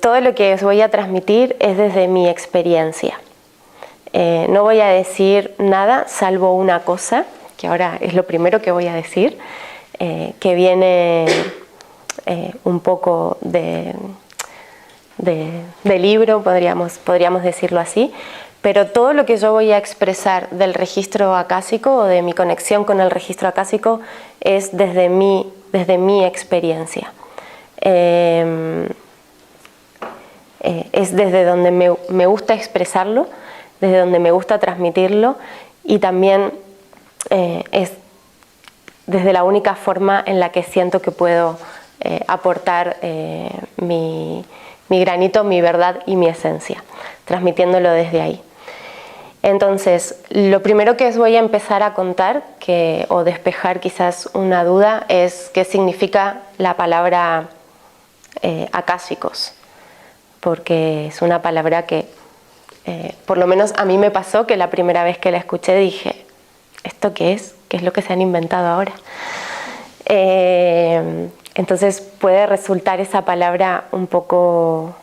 Todo lo que os voy a transmitir es desde mi experiencia. No voy a decir nada salvo una cosa, que ahora es lo primero que voy a decir, que viene un poco de libro, podríamos decirlo así, pero todo lo que yo voy a expresar del registro acásico o de mi conexión con el registro acásico es desde mi experiencia. Es desde donde me gusta expresarlo, desde donde me gusta transmitirlo, y también es desde la única forma en la que siento que puedo aportar mi granito, mi verdad y mi esencia, transmitiéndolo desde ahí. Entonces, lo primero que os voy a empezar a contar, o despejar quizás una duda, es qué significa la palabra acásicos, porque es una palabra que, por lo menos a mí me pasó que la primera vez que la escuché dije, ¿esto qué es? ¿Qué es lo que se han inventado ahora? Entonces puede resultar esa palabra un poco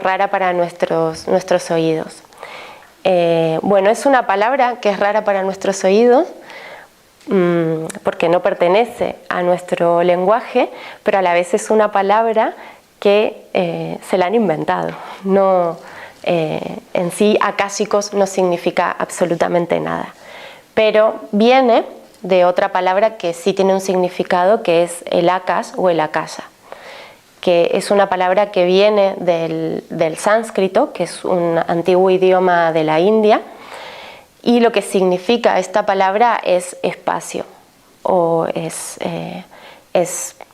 rara para nuestros oídos. Bueno, es una palabra que es rara para nuestros oídos porque no pertenece a nuestro lenguaje, pero a la vez es una palabra que se la han inventado. No, en sí, acásicos no significa absolutamente nada, pero viene de otra palabra que sí tiene un significado, que es el akas o el akasha, que es una palabra que viene del sánscrito, que es un antiguo idioma de la India, y lo que significa esta palabra es espacio, o es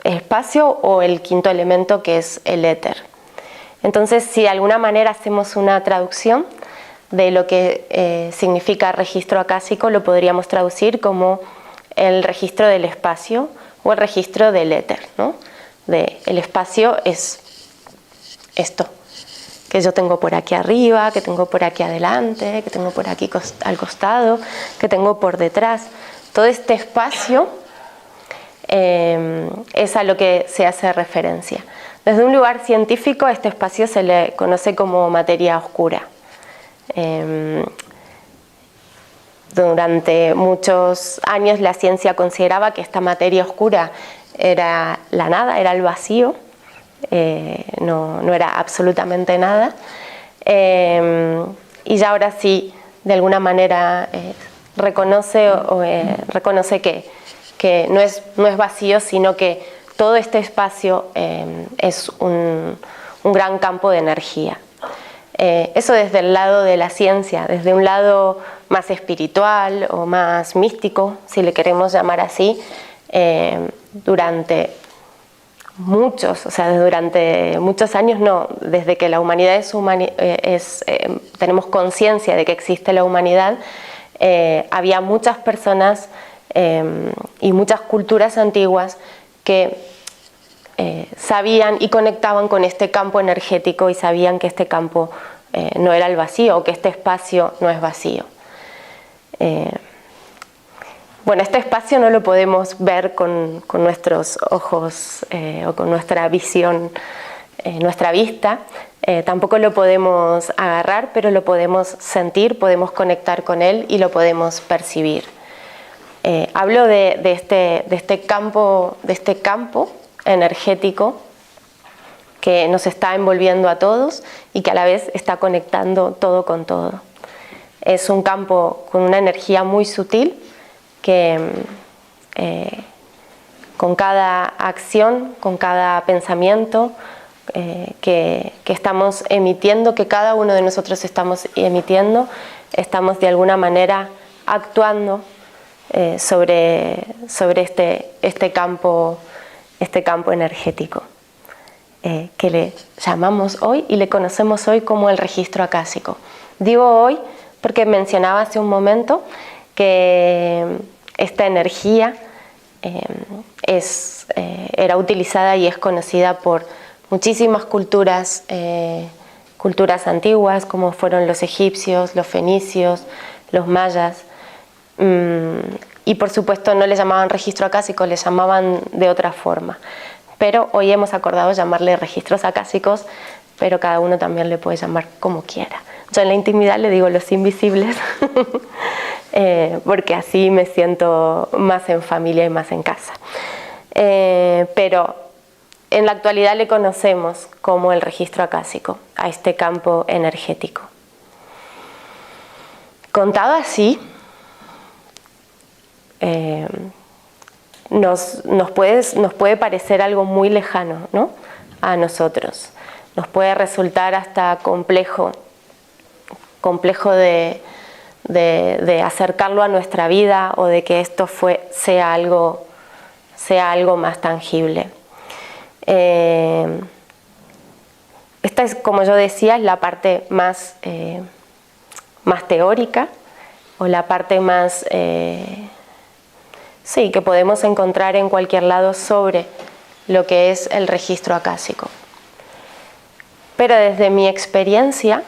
espacio o el quinto elemento, que es el éter. Entonces, si de alguna manera hacemos una traducción de lo que significa registro acásico, lo podríamos traducir como el registro del espacio o el registro del éter, ¿no? El espacio es esto, que yo tengo por aquí arriba, que tengo por aquí adelante, que tengo por aquí al costado, que tengo por detrás. Todo este espacio es a lo que se hace referencia. Desde un lugar científico, a este espacio se le conoce como materia oscura. Durante muchos años la ciencia consideraba que esta materia oscura era la nada, era el vacío, no era absolutamente nada. Y ya ahora sí, de alguna manera, reconoce que no es vacío, sino que todo este espacio es un gran campo de energía. Eso desde el lado de la ciencia, desde un lado más espiritual o más místico, si le queremos llamar así, durante muchos años, no, desde que la humanidad tenemos conciencia de que existe la humanidad, había muchas personas y muchas culturas antiguas que sabían y conectaban con este campo energético y sabían que este campo no era el vacío, o que este espacio no es vacío. Bueno, este espacio no lo podemos ver con nuestros ojos o con nuestra visión, nuestra vista. Tampoco lo podemos agarrar, pero lo podemos sentir, podemos conectar con él y lo podemos percibir. Hablo de este campo energético que nos está envolviendo a todos y que a la vez está conectando todo con todo. Es un campo con una energía muy sutil que con cada acción, con cada pensamiento que estamos emitiendo, que cada uno de nosotros estamos emitiendo, estamos de alguna manera actuando sobre este campo energético, que le llamamos hoy y le conocemos hoy como el registro acásico. Digo hoy porque mencionaba hace un momento que esta energía era utilizada y es conocida por muchísimas culturas antiguas, como fueron los egipcios, los fenicios, los mayas, Y por supuesto no le llamaban registro acásico, le llamaban de otra forma. Pero hoy hemos acordado llamarle registros acásicos, pero cada uno también le puede llamar como quiera. Yo en la intimidad le digo los invisibles, porque así me siento más en familia y más en casa. Pero en la actualidad le conocemos como el registro acásico, a este campo energético. Contado así, nos puede parecer algo muy lejano, ¿no?, a nosotros. Nos puede resultar hasta complejo de acercarlo a nuestra vida, o de que esto sea algo más tangible. Esta es, como yo decía, es la parte más teórica, o la parte más que podemos encontrar en cualquier lado sobre lo que es el registro acásico. Pero desde mi experiencia,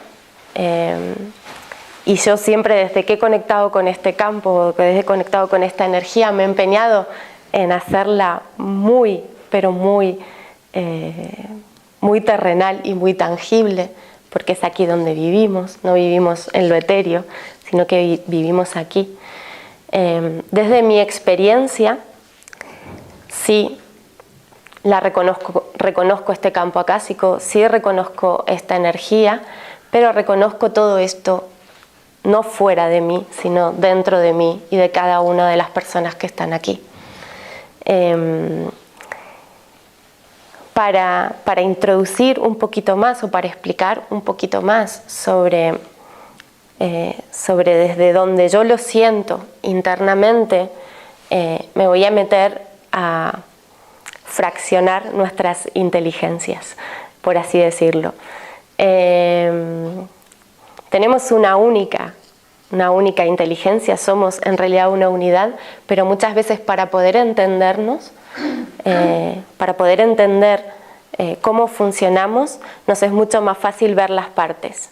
y yo siempre desde que he conectado con este campo, desde que he conectado con esta energía, me he empeñado en hacerla muy, pero muy terrenal y muy tangible, porque es aquí donde vivimos, no vivimos en lo etéreo, sino que vivimos aquí. Desde mi experiencia, sí reconozco este campo acásico, sí reconozco esta energía, pero reconozco todo esto no fuera de mí, sino dentro de mí y de cada una de las personas que están aquí. Para introducir un poquito más, o para explicar un poquito más sobre desde donde yo lo siento internamente, me voy a meter a fraccionar nuestras inteligencias, por así decirlo. Tenemos una única inteligencia, somos en realidad una unidad, pero muchas veces para poder entendernos, para poder entender cómo funcionamos, nos es mucho más fácil ver las partes.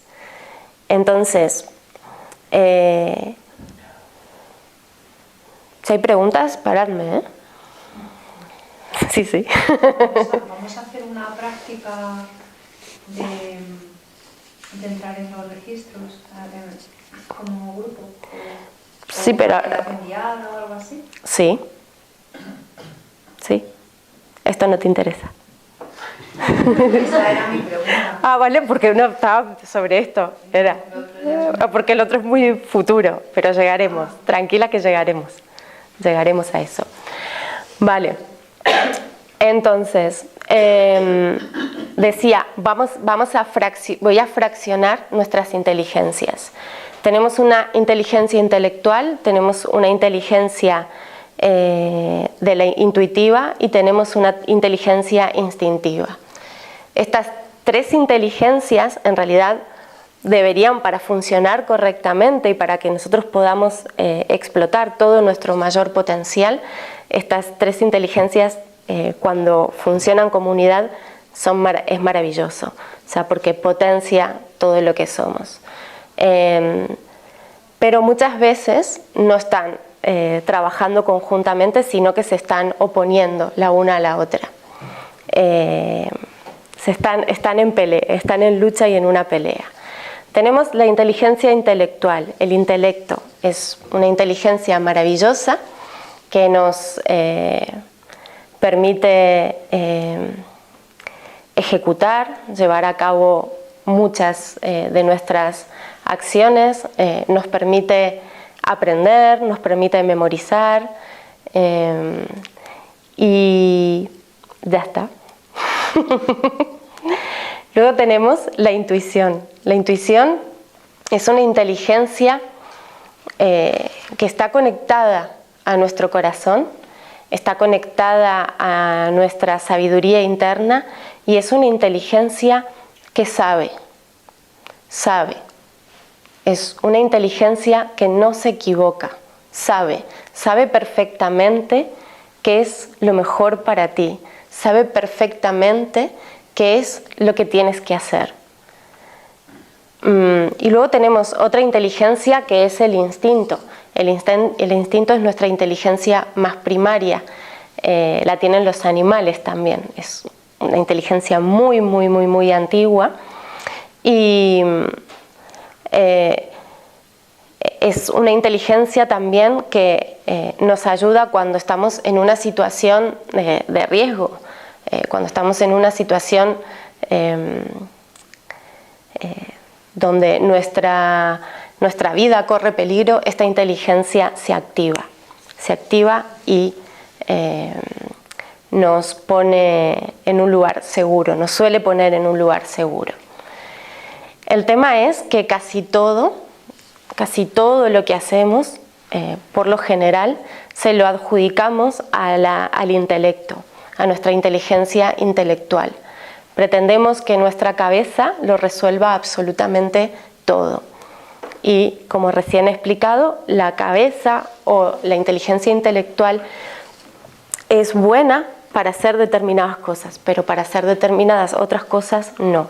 Entonces, si hay preguntas, paradme, ¿eh? Sí. Vamos a hacer una práctica de entrar en los registros como grupo. Sí, pero... ¿Enviar o algo así? Sí. Esto no te interesa. Esa era mi pregunta. Ah, vale, porque uno estaba sobre esto. Porque el otro es muy futuro, pero llegaremos. Tranquila que llegaremos. Llegaremos a eso. Vale. Entonces, decía, voy a fraccionar nuestras inteligencias. Tenemos una inteligencia intelectual, tenemos una inteligencia de la intuitiva y tenemos una inteligencia instintiva. Estas tres inteligencias en realidad deberían, para funcionar correctamente y para que nosotros podamos explotar todo nuestro mayor potencial, estas tres inteligencias cuando funcionan como unidad es maravilloso, o sea, porque potencia todo lo que somos. Pero muchas veces no están trabajando conjuntamente, sino que se están oponiendo la una a la otra. Están en lucha y en una pelea. Tenemos la inteligencia intelectual. El intelecto es una inteligencia maravillosa que nos permite ejecutar, llevar a cabo muchas de nuestras acciones, nos permite aprender, nos permite memorizar y ya está. Luego tenemos la intuición. La intuición es una inteligencia que está conectada a nuestro corazón, está conectada a nuestra sabiduría interna y es una inteligencia que sabe. Es una inteligencia que no se equivoca, sabe perfectamente qué es lo mejor para ti, sabe perfectamente qué es lo que tienes que hacer. Y luego tenemos otra inteligencia que es el instinto. El instinto es nuestra inteligencia más primaria. La tienen los animales también. Es una inteligencia muy, muy, muy, muy antigua. Y es una inteligencia también que nos ayuda cuando estamos en una situación de riesgo, cuando estamos en una situación donde nuestra vida corre peligro. Esta inteligencia se activa y nos pone en un lugar seguro, nos suele poner en un lugar seguro. El tema es que casi todo lo que hacemos, por lo general, se lo adjudicamos al intelecto, a nuestra inteligencia intelectual. Pretendemos que nuestra cabeza lo resuelva absolutamente todo. Y como recién he explicado, la cabeza o la inteligencia intelectual es buena para hacer determinadas cosas, pero para hacer determinadas otras cosas no.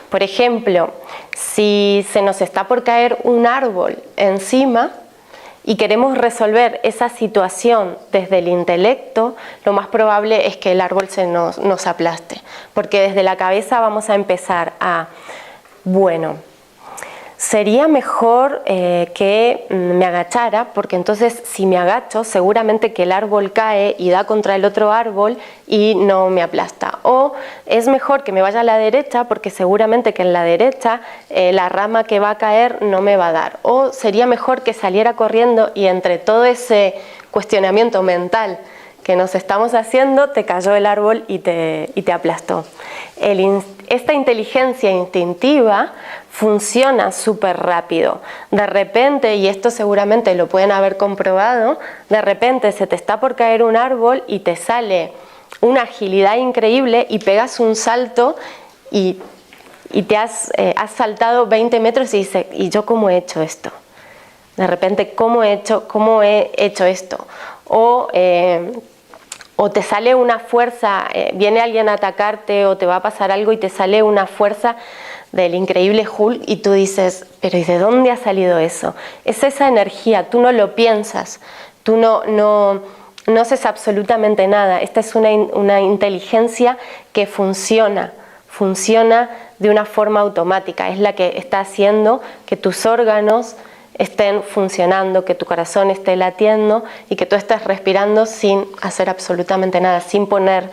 Por ejemplo, si se nos está por caer un árbol encima y queremos resolver esa situación desde el intelecto, lo más probable es que el árbol nos aplaste, porque desde la cabeza vamos a empezar a, bueno, sería mejor que me agachara, porque entonces si me agacho seguramente que el árbol cae y da contra el otro árbol y no me aplasta. O es mejor que me vaya a la derecha, porque seguramente que en la derecha la rama que va a caer no me va a dar. O sería mejor que saliera corriendo y entre todo ese cuestionamiento mental que nos estamos haciendo, te cayó el árbol y te aplastó. Esta inteligencia instintiva funciona súper rápido. De repente, y esto seguramente lo pueden haber comprobado, de repente se te está por caer un árbol y te sale una agilidad increíble y pegas un salto y te has saltado 20 metros y dices, ¿y yo cómo he hecho esto? De repente, ¿cómo he hecho esto? O te sale una fuerza, viene alguien a atacarte o te va a pasar algo y te sale una fuerza del increíble Hulk y tú dices, pero ¿y de dónde ha salido eso? Es esa energía, tú no lo piensas, tú no haces absolutamente nada. Esta es una inteligencia que funciona de una forma automática, es la que está haciendo que tus órganos estén funcionando, que tu corazón esté latiendo y que tú estés respirando sin hacer absolutamente nada, sin poner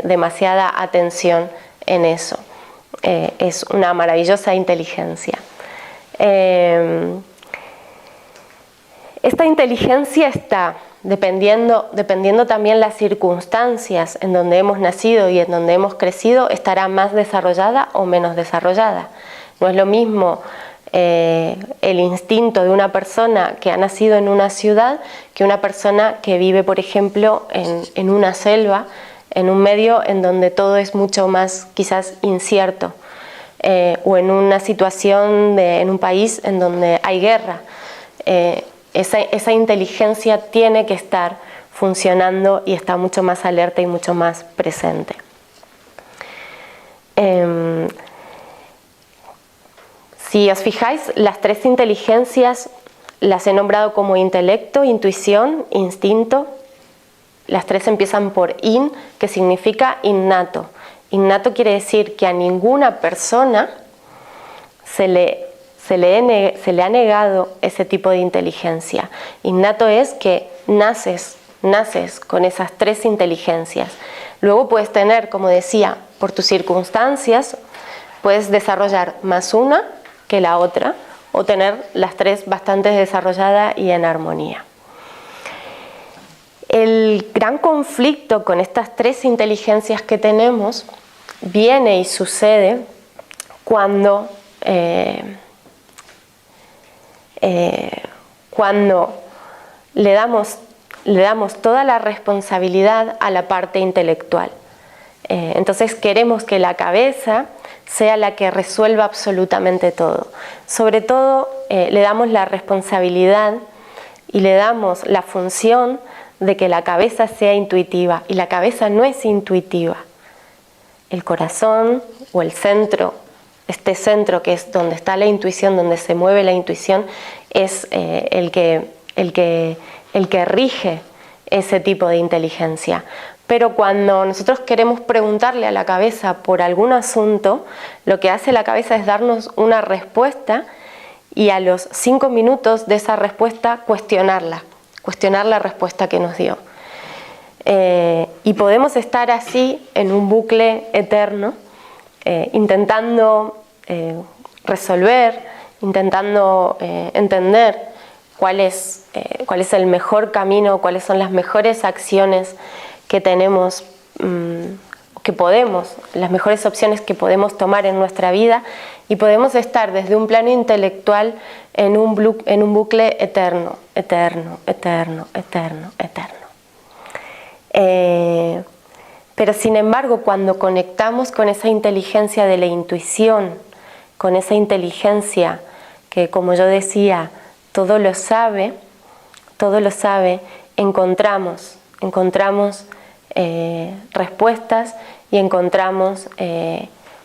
demasiada atención en eso. Es una maravillosa inteligencia. Esta inteligencia está, dependiendo también las circunstancias en donde hemos nacido y en donde hemos crecido, estará más desarrollada o menos desarrollada. No es lo mismo el instinto de una persona que ha nacido en una ciudad que una persona que vive, por ejemplo, en una selva, en un medio en donde todo es mucho más quizás incierto, o en una situación en un país en donde hay guerra. Esa inteligencia tiene que estar funcionando y está mucho más alerta y mucho más presente. Si os fijáis, las tres inteligencias las he nombrado como intelecto, intuición, instinto. Las tres empiezan por in, que significa innato. Innato quiere decir que a ninguna persona se le ha negado ese tipo de inteligencia. Innato es que naces con esas tres inteligencias. Luego puedes tener, como decía, por tus circunstancias, puedes desarrollar más una que la otra, o tener las tres bastante desarrolladas y en armonía. El gran conflicto con estas tres inteligencias que tenemos viene y sucede cuando le damos toda la responsabilidad a la parte intelectual. Entonces queremos que la cabeza sea la que resuelva absolutamente todo. Sobre todo le damos la responsabilidad y le damos la función de que la cabeza sea intuitiva, y la cabeza no es intuitiva. El corazón o el centro este centro que es donde está la intuición, donde se mueve la intuición, es el que rige ese tipo de inteligencia. Pero cuando nosotros queremos preguntarle a la cabeza por algún asunto, lo que hace la cabeza es darnos una respuesta y a los 5 minutos de esa respuesta cuestionar la respuesta que nos dio. Y podemos estar así en un bucle eterno, intentando resolver, intentando entender cuál es el mejor camino, cuáles son las mejores acciones que tenemos, las mejores opciones que podemos tomar en nuestra vida, y podemos estar desde un plano intelectual en un bucle eterno. Pero sin embargo, cuando conectamos con esa inteligencia de la intuición, con esa inteligencia que, como yo decía, todo lo sabe, encontramos respuestas y encontramos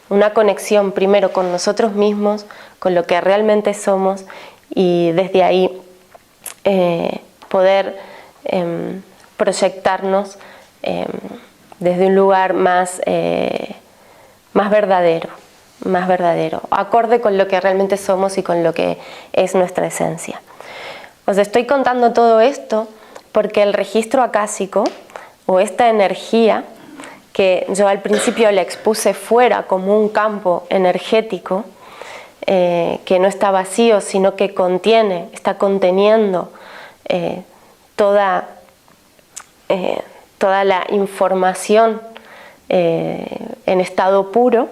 una conexión primero con nosotros mismos, con lo que realmente somos, y desde ahí poder proyectarnos desde un lugar más verdadero, acorde con lo que realmente somos y con lo que es nuestra esencia. Os estoy contando todo esto porque el registro acásico, o esta energía que yo al principio la expuse fuera como un campo energético, que no está vacío, sino que está conteniendo toda la información en estado puro,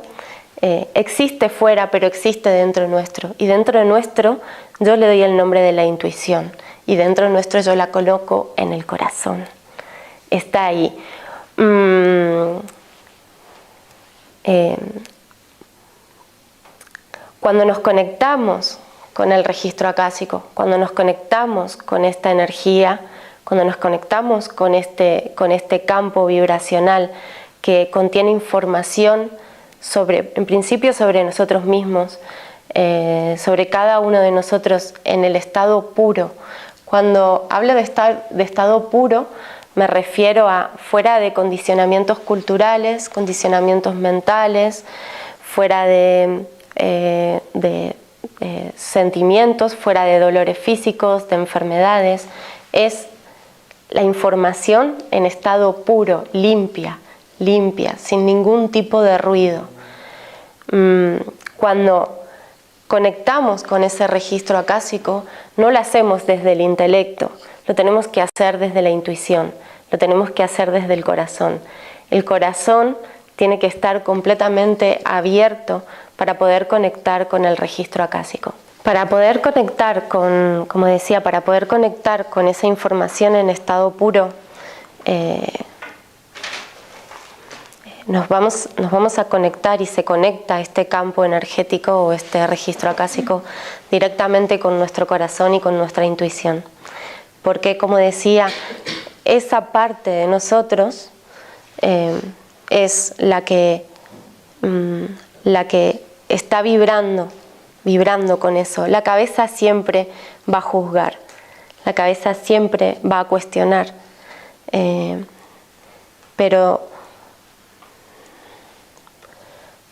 existe fuera, pero existe dentro nuestro. Y dentro nuestro yo le doy el nombre de la intuición, y dentro nuestro yo la coloco en el corazón. Está ahí. Cuando nos conectamos con el registro acásico, cuando nos conectamos con esta energía, cuando nos conectamos con este campo vibracional que contiene información en principio sobre nosotros mismos, sobre cada uno de nosotros en el estado puro. Cuando hablo de estado puro, me refiero a fuera de condicionamientos culturales, condicionamientos mentales, fuera de sentimientos, fuera de dolores físicos, de enfermedades. Es la información en estado puro, limpia, sin ningún tipo de ruido. Cuando conectamos con ese registro acásico, no lo hacemos desde el intelecto, lo tenemos que hacer desde la intuición, lo tenemos que hacer desde el corazón. El corazón tiene que estar completamente abierto para poder conectar con el registro acásico. Para poder conectar como decía, para poder conectar con esa información en estado puro, nos vamos a conectar, y se conecta este campo energético o este registro acásico directamente con nuestro corazón y con nuestra intuición. Porque, como decía, esa parte de nosotros es la que está vibrando con eso. La cabeza siempre va a juzgar, la cabeza siempre va a cuestionar, pero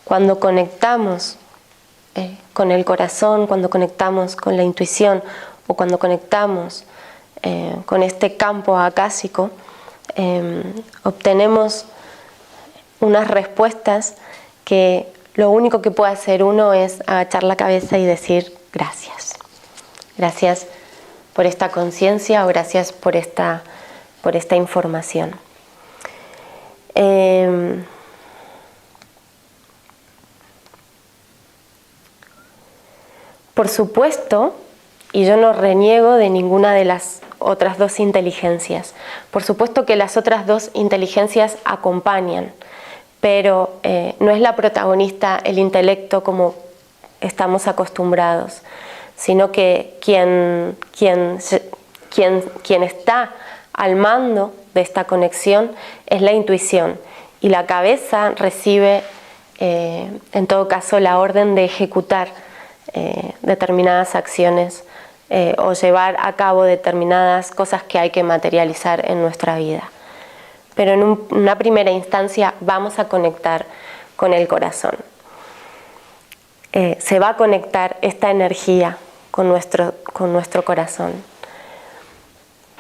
cuando conectamos con el corazón, cuando conectamos con la intuición, o cuando conectamos con este campo acásico, obtenemos unas respuestas que lo único que puede hacer uno es agachar la cabeza y decir gracias. Gracias por esta conciencia, o gracias por esta información. Por supuesto, y yo no reniego de ninguna de las otras dos inteligencias, por supuesto que las otras dos inteligencias acompañan, pero no es la protagonista el intelecto como estamos acostumbrados, sino que quien está al mando de esta conexión es la intuición, y la cabeza recibe en todo caso la orden de ejecutar determinadas acciones o llevar a cabo determinadas cosas que hay que materializar en nuestra vida. Pero en una primera instancia vamos a conectar con el corazón. Se va a conectar esta energía con nuestro corazón.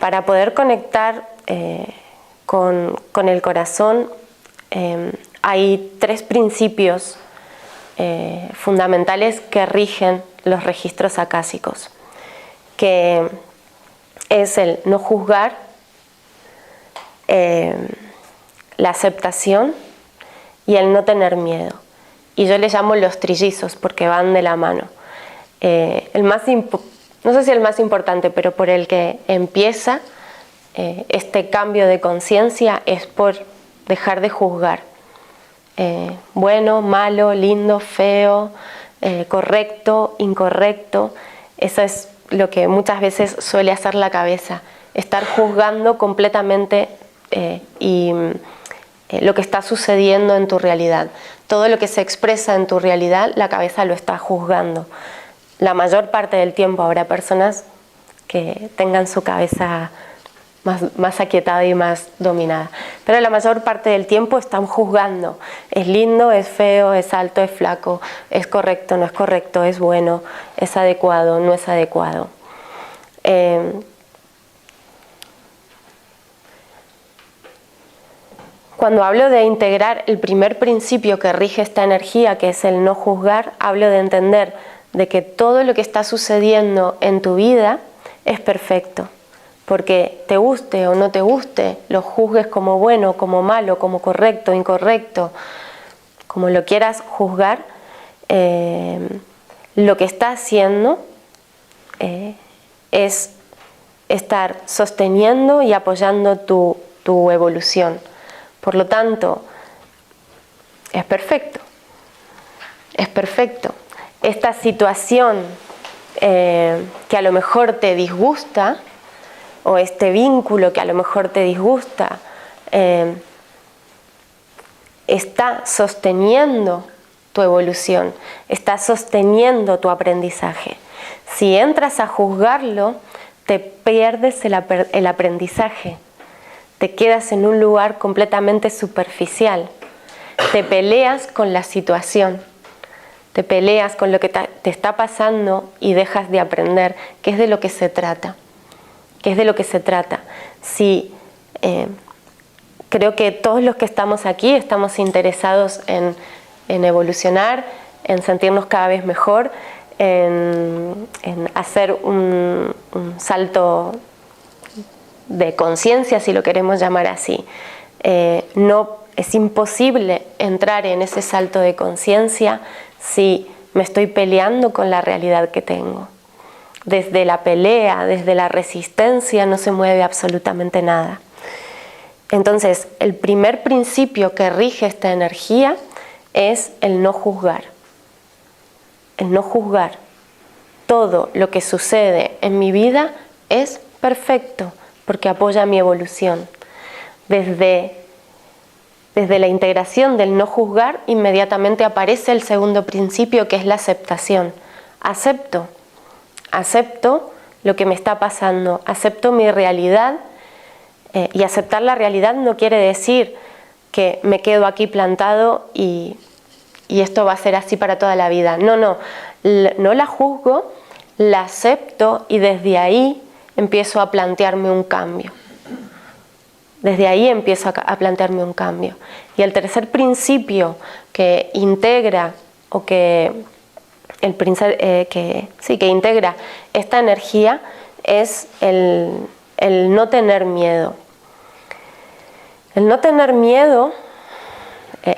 Para poder conectar con el corazón hay 3 principios fundamentales que rigen los registros acásicos, que es el no juzgar, la aceptación y el no tener miedo. Y yo les llamo los trillizos porque van de la mano. No sé si el más importante, pero por el que empieza este cambio de conciencia es por dejar de juzgar. Bueno, malo, lindo, feo, correcto, incorrecto. Eso es lo que muchas veces suele hacer la cabeza, estar juzgando completamente lo que está sucediendo en tu realidad. Todo lo que se expresa en tu realidad, la cabeza lo está juzgando. La mayor parte del tiempo habrá personas que tengan su cabeza más aquietada y más dominada. Pero la mayor parte del tiempo están juzgando. Es lindo, es feo, es alto, es flaco, es correcto, no es correcto, es bueno, es adecuado, no es adecuado. Cuando hablo de integrar el primer principio que rige esta energía, que es el no juzgar, hablo de entender de que todo lo que está sucediendo en tu vida es perfecto. Porque te guste o no te guste, lo juzgues como bueno, como malo, como correcto, incorrecto, como lo quieras juzgar, lo que está haciendo es estar sosteniendo y apoyando tu evolución. Por lo tanto, es perfecto. Es perfecto. Esta situación que a lo mejor te disgusta, o este vínculo que a lo mejor te disgusta, está sosteniendo tu evolución, está sosteniendo tu aprendizaje. Si entras a juzgarlo, te pierdes el aprendizaje, te quedas en un lugar completamente superficial, te peleas con la situación, te peleas con lo que te está pasando y dejas de aprender, que es de lo que se trata. Sí, creo que todos los que estamos aquí estamos interesados en evolucionar, en sentirnos cada vez mejor, en hacer un salto de conciencia, si lo queremos llamar así. No es imposible entrar en ese salto de conciencia si me estoy peleando con la realidad que tengo. Desde la pelea, desde la resistencia, no se mueve absolutamente nada. Entonces, el primer principio que rige esta energía es el no juzgar. El no juzgar. Todo lo que sucede en mi vida es perfecto, porque apoya mi evolución. Desde la integración del no juzgar, inmediatamente aparece el segundo principio, que es la aceptación. Acepto lo que me está pasando, acepto mi realidad, y aceptar la realidad no quiere decir que me quedo aquí plantado y esto va a ser así para toda la vida. No la juzgo, la acepto y desde ahí empiezo a plantearme un cambio. Desde ahí empiezo a plantearme un cambio. Y el tercer principio que integra o que integra esta energía es el no tener miedo. El no tener miedo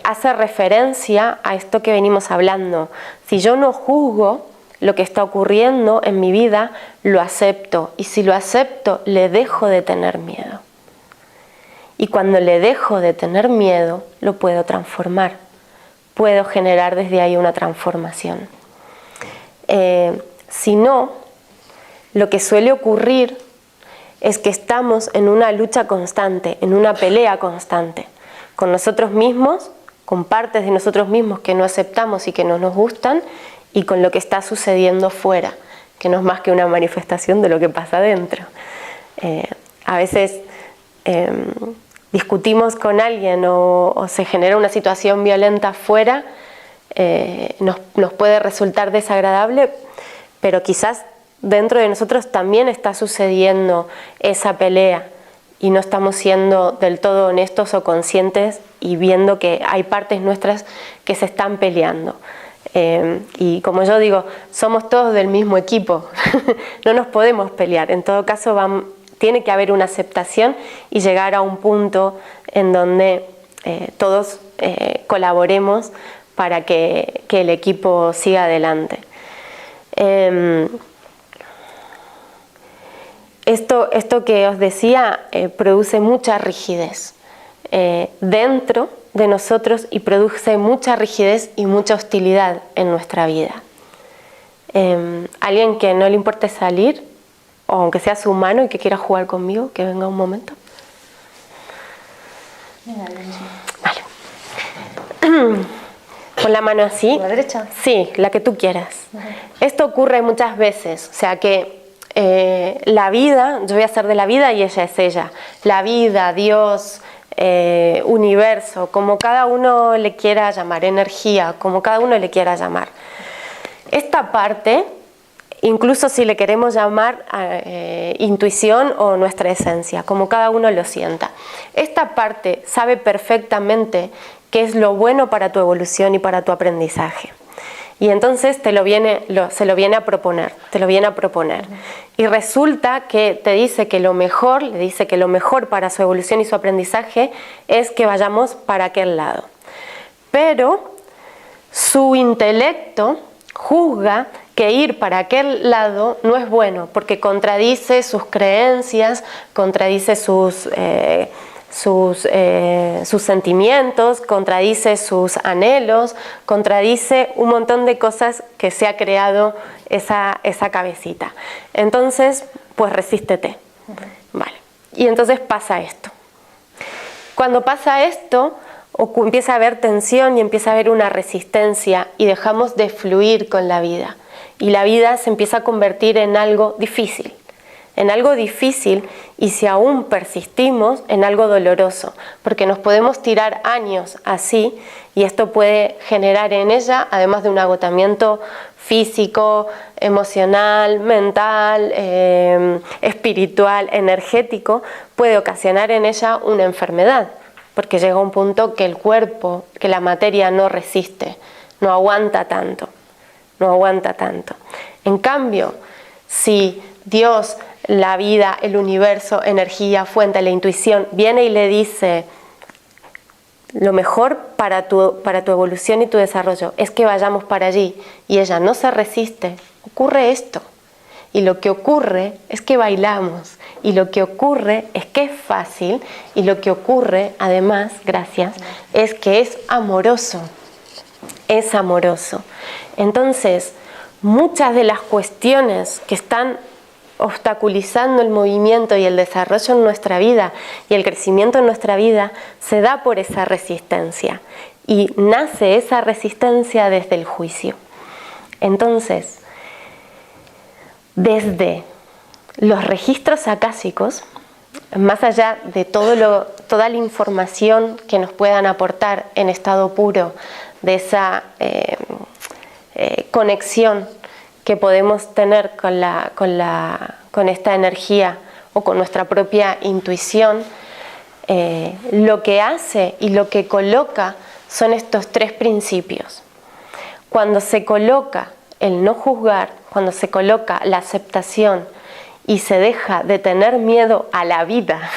hace referencia a esto que venimos hablando. Si yo no juzgo lo que está ocurriendo en mi vida, lo acepto. Y si lo acepto, le dejo de tener miedo. Y cuando le dejo de tener miedo, lo puedo transformar. Puedo generar desde ahí una transformación. Si no, lo que suele ocurrir es que estamos en una lucha constante, en una pelea constante, con nosotros mismos con partes de nosotros mismos que no aceptamos y que no nos gustan, y con lo que está sucediendo fuera, que no es más que una manifestación de lo que pasa dentro. A veces discutimos con alguien o se genera una situación violenta fuera, nos puede resultar desagradable, pero quizás dentro de nosotros también está sucediendo esa pelea y no estamos siendo del todo honestos o conscientes y viendo que hay partes nuestras que se están peleando. Y como yo digo, somos todos del mismo equipo, no nos podemos pelear. En todo caso tiene que haber una aceptación y llegar a un punto en donde todos colaboremos para que el equipo siga adelante. Esto que os decía produce mucha rigidez dentro de nosotros y produce mucha rigidez y mucha hostilidad en nuestra vida. Alguien que no le importe salir, o aunque sea su humano y que quiera jugar conmigo, que venga un momento. Vale. Con la mano así. ¿La derecha? Sí, la que tú quieras. Esto ocurre muchas veces, o sea que la vida, yo voy a hacer de la vida y ella es ella. La vida, Dios, universo, como cada uno le quiera llamar, energía, como cada uno le quiera llamar. Esta parte, incluso si le queremos llamar intuición o nuestra esencia, como cada uno lo sienta. Esta parte sabe perfectamente qué es lo bueno para tu evolución y para tu aprendizaje. Y entonces se lo viene a proponer. Y resulta que te dice que lo mejor, le dice que lo mejor para su evolución y su aprendizaje es que vayamos para aquel lado. Pero su intelecto juzga que ir para aquel lado no es bueno, porque contradice sus creencias, contradice sus sentimientos, contradice sus anhelos, contradice un montón de cosas que se ha creado esa cabecita. Entonces, pues resístete. Vale. Y entonces pasa esto. Cuando pasa esto, empieza a haber tensión y empieza a haber una resistencia y dejamos de fluir con la vida. Y la vida se empieza a convertir en algo difícil. Y si aún persistimos, en algo doloroso, porque nos podemos tirar años así y esto puede generar en ella, además de un agotamiento físico, emocional, mental, espiritual, energético, puede ocasionar en ella una enfermedad, porque llega un punto que el cuerpo, que la materia no resiste, no aguanta tanto. En cambio, si Dios, la vida, el universo, energía, fuente, la intuición, viene y le dice lo mejor para tu evolución y tu desarrollo es que vayamos para allí, y ella no se resiste, ocurre esto. Y lo que ocurre es que bailamos, y lo que ocurre es que es fácil, y lo que ocurre, además, gracias, es que es amoroso. Entonces, muchas de las cuestiones que están obstaculizando el movimiento y el desarrollo en nuestra vida y el crecimiento en nuestra vida se da por esa resistencia, y nace esa resistencia desde el juicio. Entonces, desde los registros acásicos, más allá de toda la información que nos puedan aportar en estado puro de esa conexión que podemos tener con esta energía o con nuestra propia intuición, lo que hace y lo que coloca son estos tres principios. Cuando se coloca el no juzgar, cuando se coloca la aceptación y se deja de tener miedo a la vida,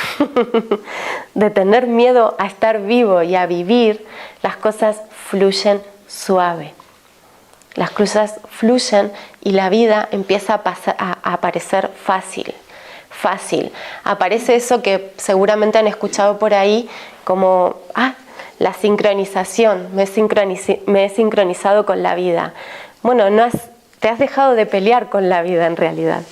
de tener miedo a estar vivo y a vivir, las cosas fluyen suave. Las cosas fluyen y la vida empieza a aparecer fácil. Aparece eso que seguramente han escuchado por ahí como la sincronización, me he sincronizado con la vida. Bueno, te has dejado de pelear con la vida en realidad.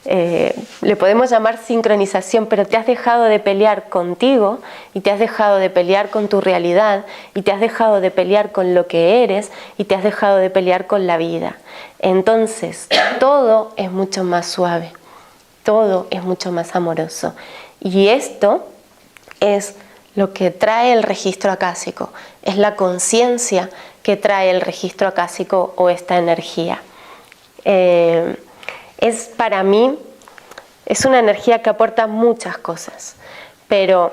le podemos llamar sincronización, pero te has dejado de pelear contigo y te has dejado de pelear con tu realidad y te has dejado de pelear con lo que eres y te has dejado de pelear con la vida. Entonces, todo es mucho más suave, todo es mucho más amoroso. Y esto es lo que trae el registro acásico, es la conciencia que trae el registro acásico o esta energía. Es para mí, es una energía que aporta muchas cosas, pero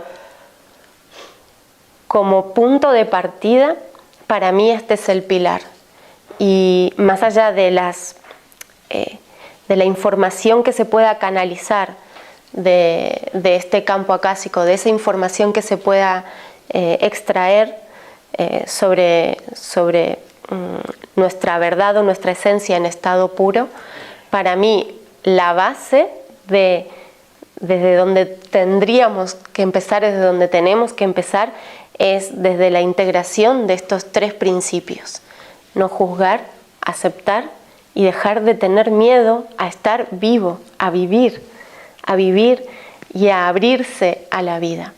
como punto de partida, para mí este es el pilar. Y más allá de la información que se pueda canalizar de este campo acásico, de esa información que se pueda extraer sobre nuestra verdad o nuestra esencia en estado puro, para mí la base desde donde tendríamos que empezar, desde donde tenemos que empezar, es desde la integración de estos tres principios. No juzgar, aceptar y dejar de tener miedo a estar vivo, a vivir y a abrirse a la vida.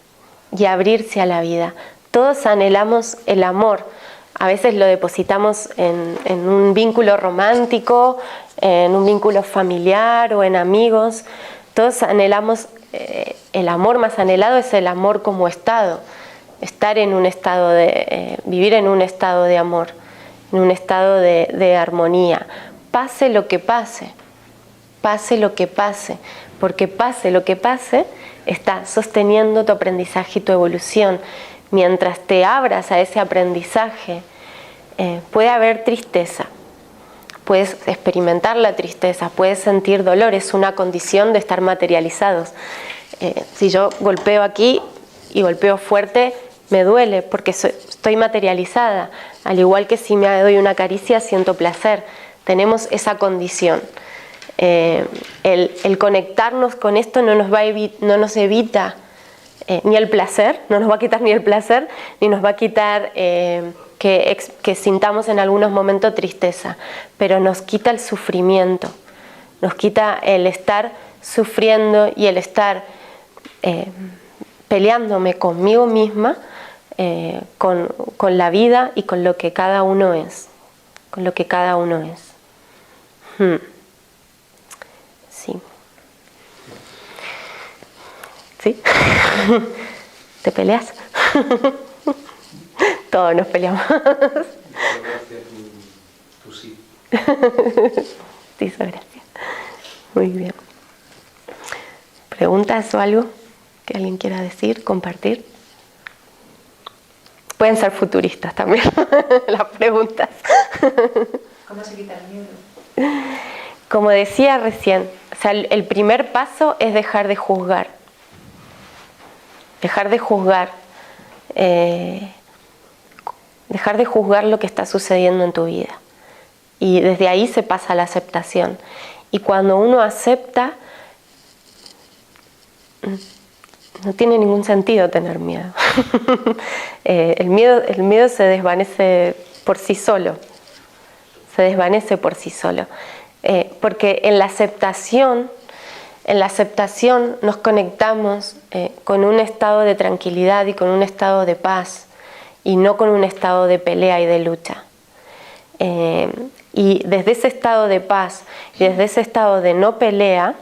Todos anhelamos el amor. A veces lo depositamos en un vínculo romántico, en un vínculo familiar o en amigos. Todos anhelamos, el amor más anhelado es el amor como estado. Estar en un estado vivir en un estado de amor, en un estado de armonía. Pase lo que pase, porque pase lo que pase, está sosteniendo tu aprendizaje y tu evolución. Mientras te abras a ese aprendizaje, puede haber tristeza, puedes experimentar la tristeza, puedes sentir dolor, es una condición de estar materializados. Si yo golpeo aquí y golpeo fuerte, me duele porque estoy materializada, al igual que si me doy una caricia siento placer, tenemos esa condición. El conectarnos con esto no nos evita ni el placer, no nos va a quitar ni el placer, ni nos va a quitar que sintamos en algunos momentos tristeza, pero nos quita el sufrimiento, nos quita el estar sufriendo y el estar peleándome conmigo misma, con la vida y con lo que cada uno es, Sí. ¿Sí? ¿Te peleas? Todos nos peleamos. Tú sí. Te hizo gracia. Muy bien. ¿Preguntas o algo que alguien quiera decir, compartir? Pueden ser futuristas también las preguntas. ¿Cómo se quita el miedo? Como decía recién, o sea, el primer paso es dejar de juzgar. Dejar de juzgar lo que está sucediendo en tu vida. Y desde ahí se pasa a la aceptación. Y cuando uno acepta, no tiene ningún sentido tener miedo. El miedo se desvanece por sí solo. Porque en la aceptación nos conectamos con un estado de tranquilidad y con un estado de paz, y no con un estado de pelea y de lucha. Y desde ese estado de paz y desde ese estado de no pelea,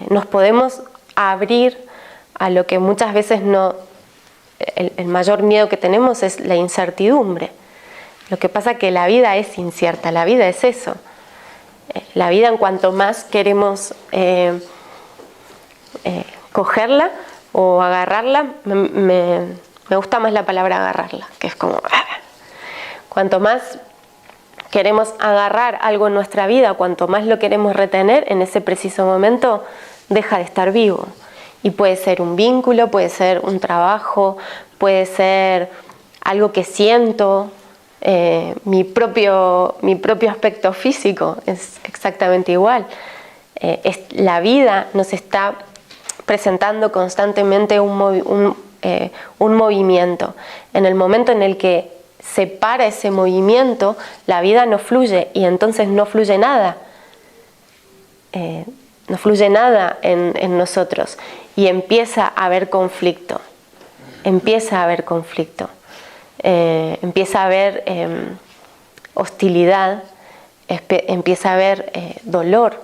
nos podemos abrir a lo que muchas veces el mayor miedo que tenemos es la incertidumbre. Lo que pasa es que la vida es incierta, la vida es eso. La vida, en cuanto más queremos cogerla o agarrarla, me gusta más la palabra agarrarla, que es como... Cuanto más queremos agarrar algo en nuestra vida, cuanto más lo queremos retener, en ese preciso momento deja de estar vivo. Y puede ser un vínculo, puede ser un trabajo, puede ser algo que siento, mi propio aspecto físico es exactamente igual. La vida nos está presentando constantemente un movimiento. En el momento en el que se para ese movimiento, la vida no fluye y entonces no fluye nada. no fluye nada en nosotros y empieza a haber conflicto, empieza a haber hostilidad, empieza a haber dolor.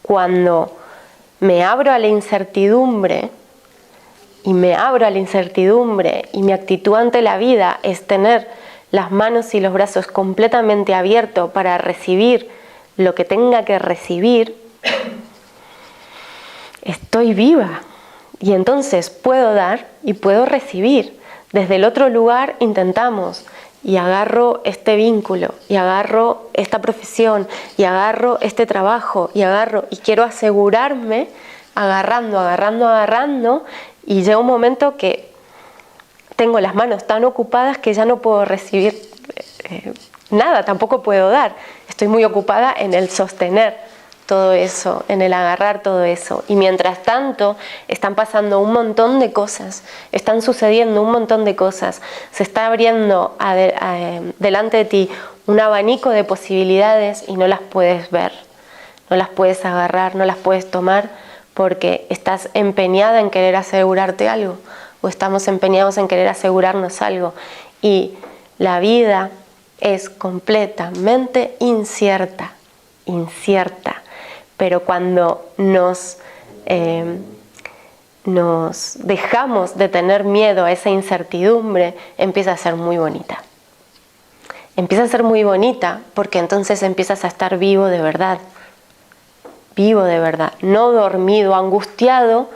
Cuando me abro a la incertidumbre y mi actitud ante la vida es tener las manos y los brazos completamente abiertos para recibir lo que tenga que recibir, estoy viva y entonces puedo dar y puedo recibir. Desde el otro lugar intentamos y agarro este vínculo y agarro esta profesión y agarro este trabajo y quiero asegurarme agarrando y llega un momento que tengo las manos tan ocupadas que ya no puedo recibir nada, tampoco puedo dar. Estoy muy ocupada en el sostener todo eso, en el agarrar todo eso. Y mientras tanto están pasando un montón de cosas, están sucediendo un montón de cosas, se está abriendo delante de ti un abanico de posibilidades y no las puedes ver, no las puedes agarrar, no las puedes tomar porque estás empeñada en querer asegurarte algo o estamos empeñados en querer asegurarnos algo. Y la vida es completamente incierta. Pero cuando nos dejamos de tener miedo a esa incertidumbre, empieza a ser muy bonita. Empieza a ser muy bonita porque entonces empiezas a estar vivo de verdad, no dormido, angustiado,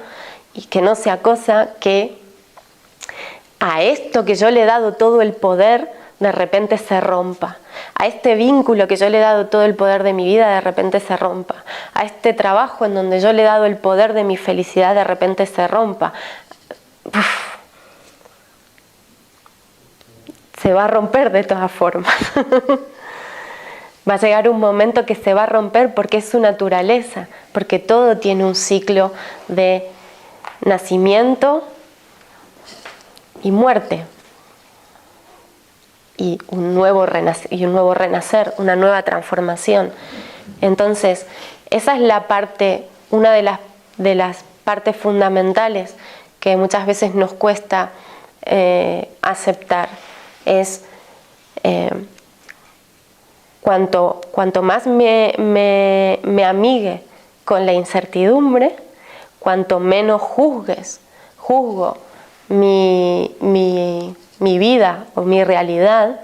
y que no sea cosa que a esto que yo le he dado todo el poder de repente se rompa, a este vínculo que yo le he dado todo el poder de mi vida de repente se rompa, a este trabajo en donde yo le he dado el poder de mi felicidad de repente se rompa. Se va a romper de todas formas. Va a llegar un momento que se va a romper porque es su naturaleza, porque todo tiene un ciclo de nacimiento y muerte. Y un nuevo renacer, una nueva transformación. Entonces, esa es la parte, una de las partes fundamentales que muchas veces nos cuesta aceptar, es cuanto más me amigue con la incertidumbre, cuanto menos juzgo mi vida o mi realidad,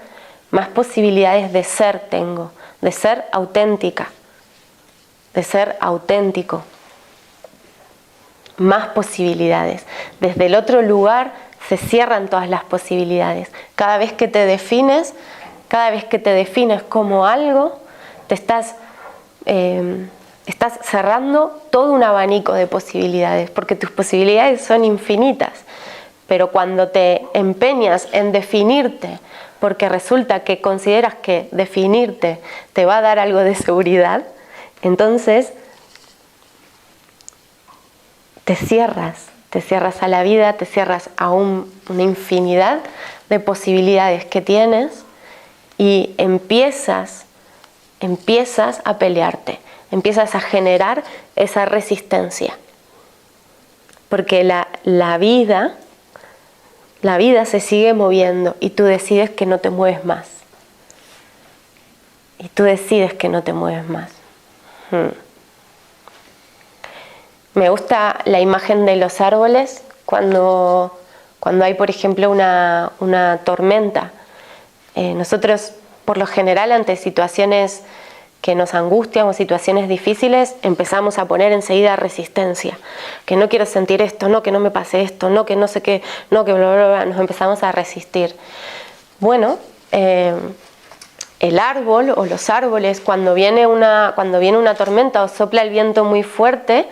más posibilidades de ser tengo, de ser auténtica, de ser auténtico. Más posibilidades. Desde el otro lugar se cierran todas las posibilidades. Cada vez que te defines como algo, te estás cerrando todo un abanico de posibilidades, porque tus posibilidades son infinitas. Pero cuando te empeñas en definirte, porque resulta que consideras que definirte te va a dar algo de seguridad, entonces te cierras a la vida, te cierras a una infinidad de posibilidades que tienes y empiezas a pelearte, empiezas a generar esa resistencia. Porque la vida se sigue moviendo y tú decides que no te mueves más. Me gusta la imagen de los árboles cuando hay, por ejemplo, una tormenta. Nosotros, por lo general, ante situaciones que nos angustian o situaciones difíciles, empezamos a poner enseguida resistencia. Que no quiero sentir esto, no, que no me pase esto, no, que no sé qué, no, que bla, bla, bla. Nos empezamos a resistir. Bueno, el árbol o los árboles, cuando viene una tormenta o sopla el viento muy fuerte,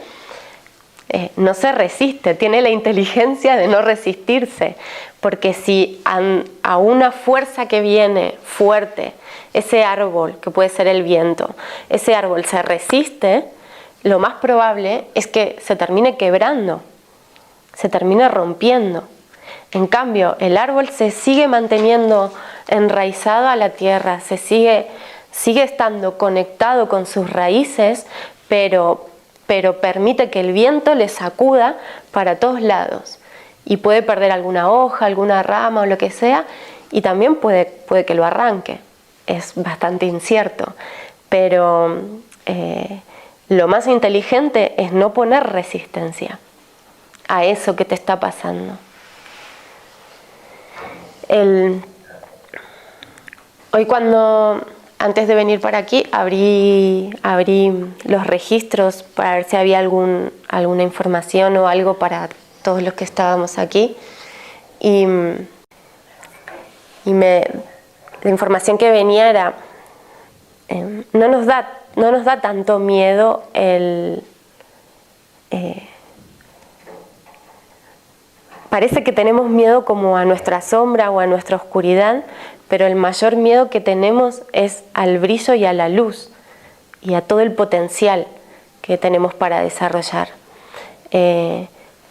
no se resiste, tiene la inteligencia de no resistirse, porque si a una fuerza que viene fuerte, ese árbol, que puede ser el viento, ese árbol se resiste, lo más probable es que se termine quebrando, se termine rompiendo. En cambio, el árbol se sigue manteniendo enraizado a la tierra, se sigue sigue estando conectado con sus raíces, pero permite que el viento le sacuda para todos lados. Y puede perder alguna hoja, alguna rama o lo que sea, y también puede que lo arranque. Es bastante incierto, pero lo más inteligente es no poner resistencia a eso que te está pasando. Hoy antes de venir para aquí, abrí los registros para ver si había alguna información o algo para todos los que estábamos aquí. Y la información que venía era, no nos da tanto miedo parece que tenemos miedo como a nuestra sombra o a nuestra oscuridad, pero el mayor miedo que tenemos es al brillo y a la luz y a todo el potencial que tenemos para desarrollar.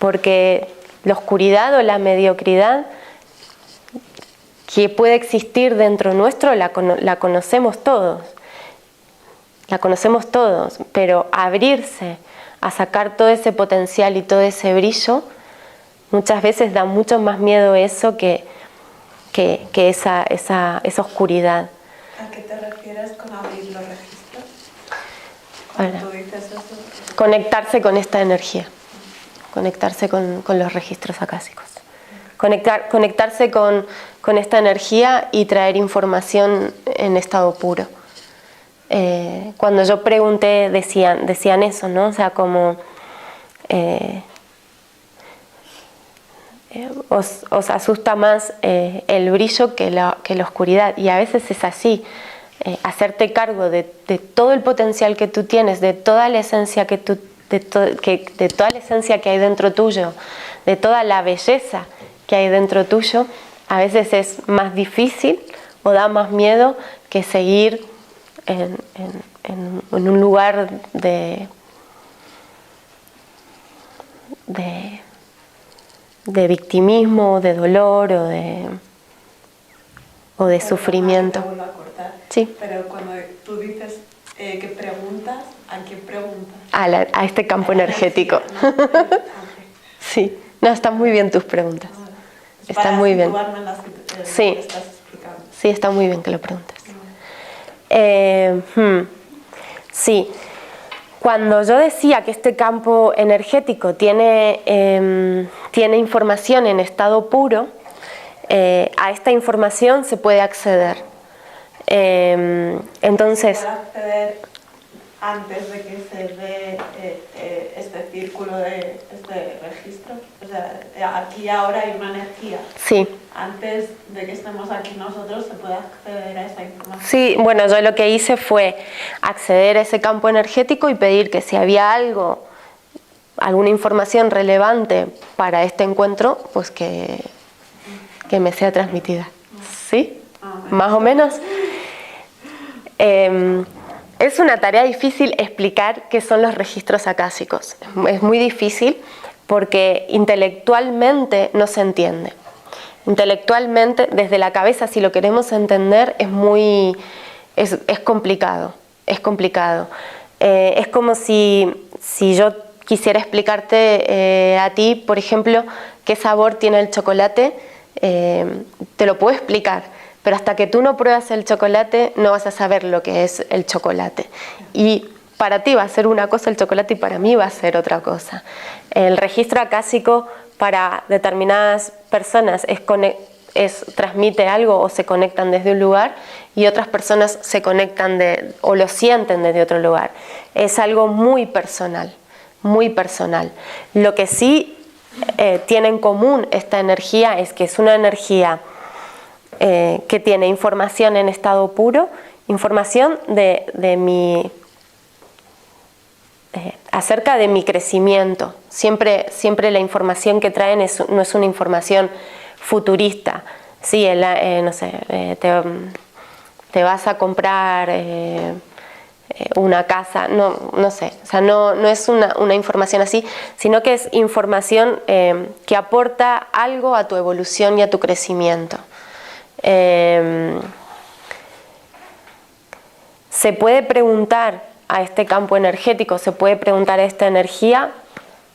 Porque la oscuridad o la mediocridad que puede existir dentro nuestro la conocemos todos. La conocemos todos, pero abrirse a sacar todo ese potencial y todo ese brillo, muchas veces da mucho más miedo eso que esa oscuridad. ¿A qué te refieres con abrir los registros? Cuando tú dices eso. Conectarse con esta energía, conectarse con los registros acásicos. Conectarse con esta energía y traer información en estado puro. Cuando yo pregunté decían eso, ¿no? O sea, como os asusta más el brillo que la oscuridad, y a veces es así. Hacerte cargo de todo el potencial que tú tienes, de toda la esencia de toda la esencia que hay dentro tuyo, de toda la belleza que hay dentro tuyo, a veces es más difícil o da más miedo que seguir en un lugar de victimismo, de dolor o de sufrimiento. Te vuelvo a cortar. Sí. Pero cuando tú dices que preguntas, ¿a qué preguntas? A este campo energético. Sí. No, están muy bien tus preguntas. Están muy bien. En las que sí. Estás explicando. Sí, está muy bien que lo preguntes. Sí. Cuando yo decía que este campo energético tiene información en estado puro, a esta información se puede acceder. Entonces, ¿Se puede acceder antes de que se dé este círculo de este registro? O sea, aquí y ahora hay una energía. Sí. Antes de que estemos aquí nosotros, ¿se puede acceder a esa información? Sí, bueno, yo lo que hice fue acceder a ese campo energético y pedir que si había alguna información relevante para este encuentro, pues que me sea transmitida. ¿Sí? Más o menos. Es una tarea difícil explicar qué son los registros acásicos. Es muy difícil porque intelectualmente no se entiende. Intelectualmente, desde la cabeza, si lo queremos entender, es complicado. Es complicado. Es como si yo quisiera explicarte a ti, por ejemplo, qué sabor tiene el chocolate. Te lo puedo explicar, pero hasta que tú no pruebas el chocolate no vas a saber lo que es el chocolate. Y para ti va a ser una cosa el chocolate y para mí va a ser otra cosa. El registro acásico para determinadas personas transmite algo o se conectan desde un lugar, y otras personas se conectan o lo sienten desde otro lugar. Es algo muy personal, muy personal. Lo que sí tiene en común esta energía es que es una energía que tiene información en estado puro, información acerca de mi crecimiento. Siempre la información que traen no es una información futurista. Sí, no sé, te vas a comprar una casa, no sé, o sea, no es una información así, sino que es información que aporta algo a tu evolución y a tu crecimiento. se puede preguntar a este campo energético, se puede preguntar a esta energía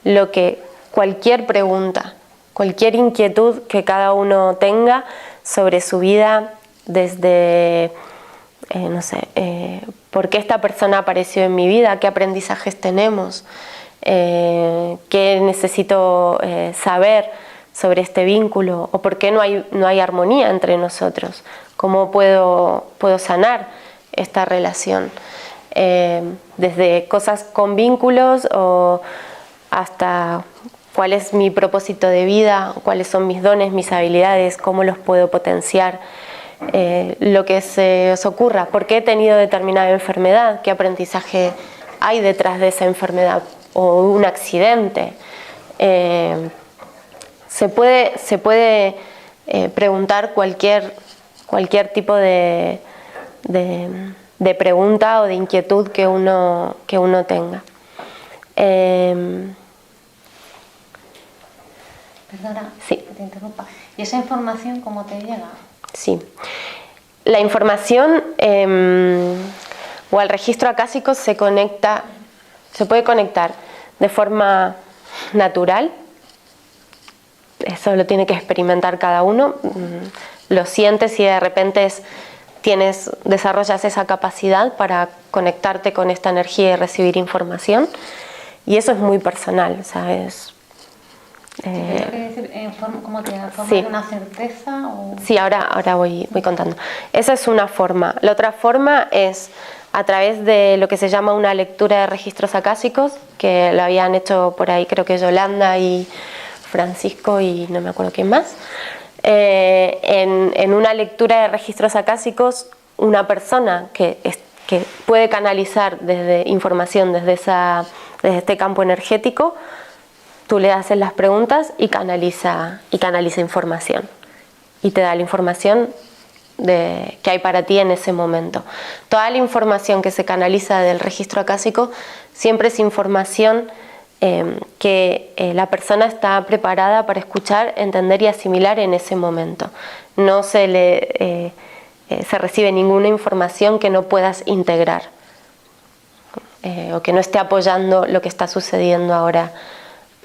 lo que cualquier pregunta, cualquier inquietud que cada uno tenga sobre su vida, desde, no sé, por qué esta persona apareció en mi vida, qué aprendizajes tenemos, qué necesito saber sobre este vínculo, o por qué no hay armonía entre nosotros, cómo puedo sanar esta relación, desde cosas con vínculos o hasta cuál es mi propósito de vida, cuáles son mis dones, mis habilidades, cómo los puedo potenciar, lo que se os ocurra, por qué he tenido determinada enfermedad, qué aprendizaje hay detrás de esa enfermedad o un accidente. Se puede preguntar cualquier tipo de pregunta o de inquietud que uno tenga. Perdona, sí. que te interrumpa. ¿Y esa información cómo te llega? Sí. La información o al registro acásico se puede conectar de forma natural. Eso lo tiene que experimentar cada uno. Lo sientes y de repente desarrollas esa capacidad para conectarte con esta energía y recibir información. Y eso es muy personal, ¿sabes? ¿Cómo te da? ¿Forma Sí. de una certeza? O... Sí, ahora voy contando. Esa es una forma. La otra forma es a través de lo que se llama una lectura de registros acásicos, que lo habían hecho por ahí, creo que Yolanda y Francisco y no me acuerdo quién más. En una lectura de registros acásicos, una persona que puede canalizar información desde este campo energético, tú le haces las preguntas y canaliza información y te da la información que hay para ti en ese momento. Toda la información que se canaliza del registro acásico siempre es información que la persona está preparada para escuchar, entender y asimilar en ese momento. No se recibe ninguna información que no puedas integrar o que no esté apoyando lo que está sucediendo ahora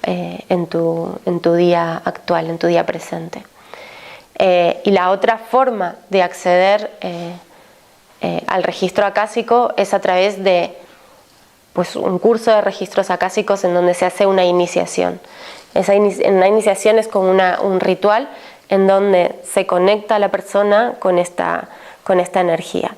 en tu día actual, en tu día presente. Y la otra forma de acceder al registro acásico es a través de un curso de registros acásicos en donde se hace una iniciación. Una iniciación es como un ritual en donde se conecta a la persona con esta energía.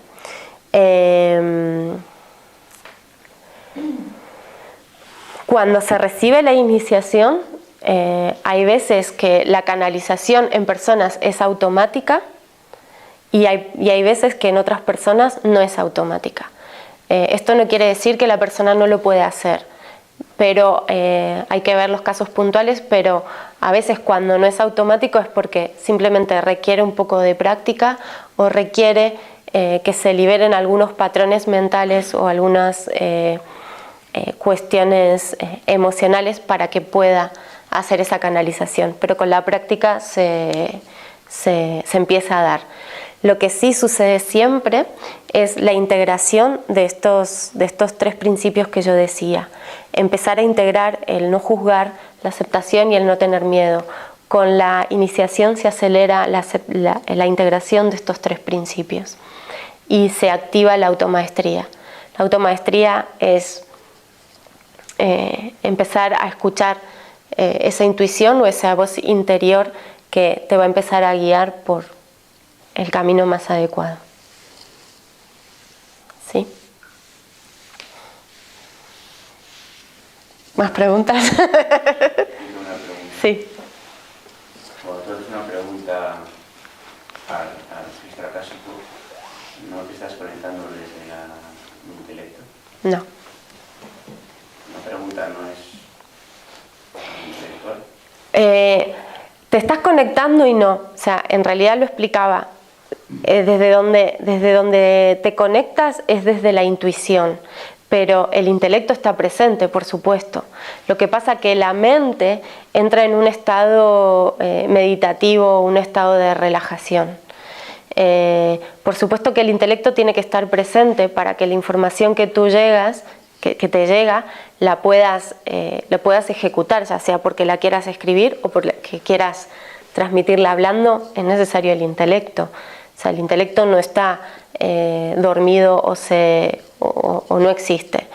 Cuando se recibe la iniciación, hay veces que la canalización en personas es automática y hay veces que en otras personas no es automática. Esto no quiere decir que la persona no lo puede hacer, pero hay que ver los casos puntuales, pero a veces cuando no es automático es porque simplemente requiere un poco de práctica o requiere que se liberen algunos patrones mentales o algunas cuestiones emocionales para que pueda hacer esa canalización, pero con la práctica se empieza a dar. Lo que sí sucede siempre es la integración de estos 3 principios que yo decía. Empezar a integrar el no juzgar, la aceptación y el no tener miedo. Con la iniciación se acelera la integración de estos 3 principios y se activa la automaestría. La automaestría es empezar a escuchar esa intuición o esa voz interior que te va a empezar a guiar por el camino más adecuado. ¿Sí? ¿Más preguntas? Tengo una pregunta. Sí. Cuando tú haces una pregunta al registro acásico, ¿no te estás conectando desde el intelecto? No. Una pregunta no es intelectual. Te estás conectando y no. O sea, en realidad lo explicaba. Desde donde te conectas es desde la intuición, pero el intelecto está presente, por supuesto. Lo que pasa es que la mente entra en un estado meditativo, un estado de relajación. Por supuesto que el intelecto tiene que estar presente para que la información que tú llegas, que te llega, la puedas ejecutar, ya sea porque la quieras escribir o porque quieras transmitirla hablando. Es necesario el intelecto. O sea, el intelecto no está dormido o no existe.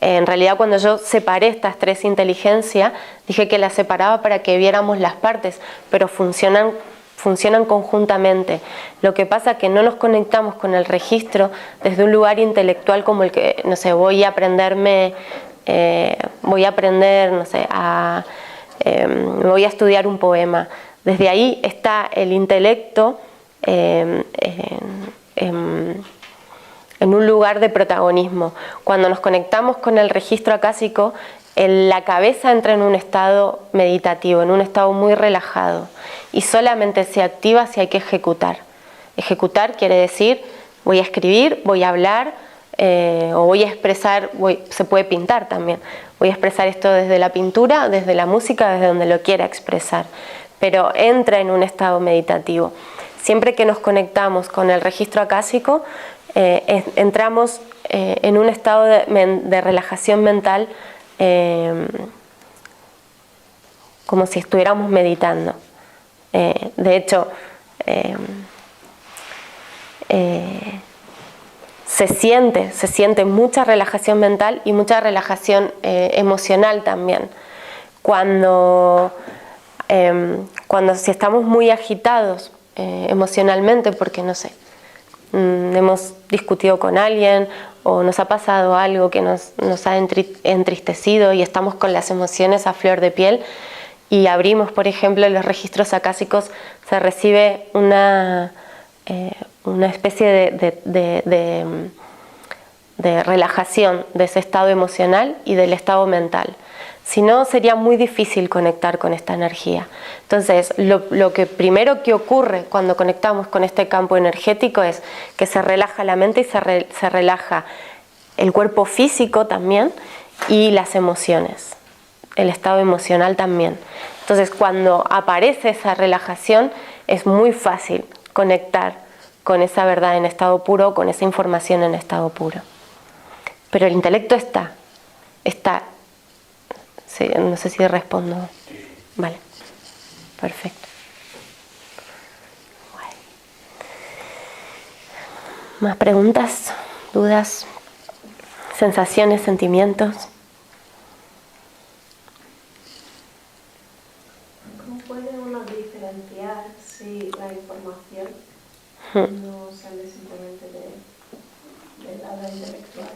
En realidad, cuando yo separé estas tres inteligencias, dije que las separaba para que viéramos las partes, pero funcionan conjuntamente. Lo que pasa es que no nos conectamos con el registro desde un lugar intelectual como el que, no sé, voy a aprender, no sé, me voy a estudiar un poema. Desde ahí está el intelecto en un lugar de protagonismo. Cuando nos conectamos con el registro acásico, la cabeza entra en un estado meditativo, en un estado muy relajado, y solamente se activa si hay que ejecutar. Ejecutar quiere decir voy a escribir, voy a hablar, o voy a expresar, se puede pintar también. Voy a expresar esto desde la pintura, desde la música, desde donde lo quiera expresar, pero entra en un estado meditativo. Siempre que nos conectamos con el registro acásico, entramos en un estado de relajación mental, como si estuviéramos meditando. De hecho, se siente mucha relajación mental y mucha relajación emocional también. Cuando si estamos muy agitados emocionalmente, porque no sé, hemos discutido con alguien o nos ha pasado algo que nos ha entristecido y estamos con las emociones a flor de piel y abrimos, por ejemplo, los registros acásicos, se recibe una especie de relajación de ese estado emocional y del estado mental. Si no, sería muy difícil conectar con esta energía. Entonces, lo que primero que ocurre cuando conectamos con este campo energético es que se relaja la mente y se relaja el cuerpo físico también y las emociones, el estado emocional también. Entonces, cuando aparece esa relajación, es muy fácil conectar con esa verdad en estado puro, con esa información en estado puro. Pero el intelecto está. Sí, no sé si respondo. Vale, perfecto. Bueno. ¿Más preguntas? ¿Dudas? ¿Sensaciones? ¿Sentimientos? ¿Cómo puede uno diferenciar si la información no sale simplemente del lado intelectual?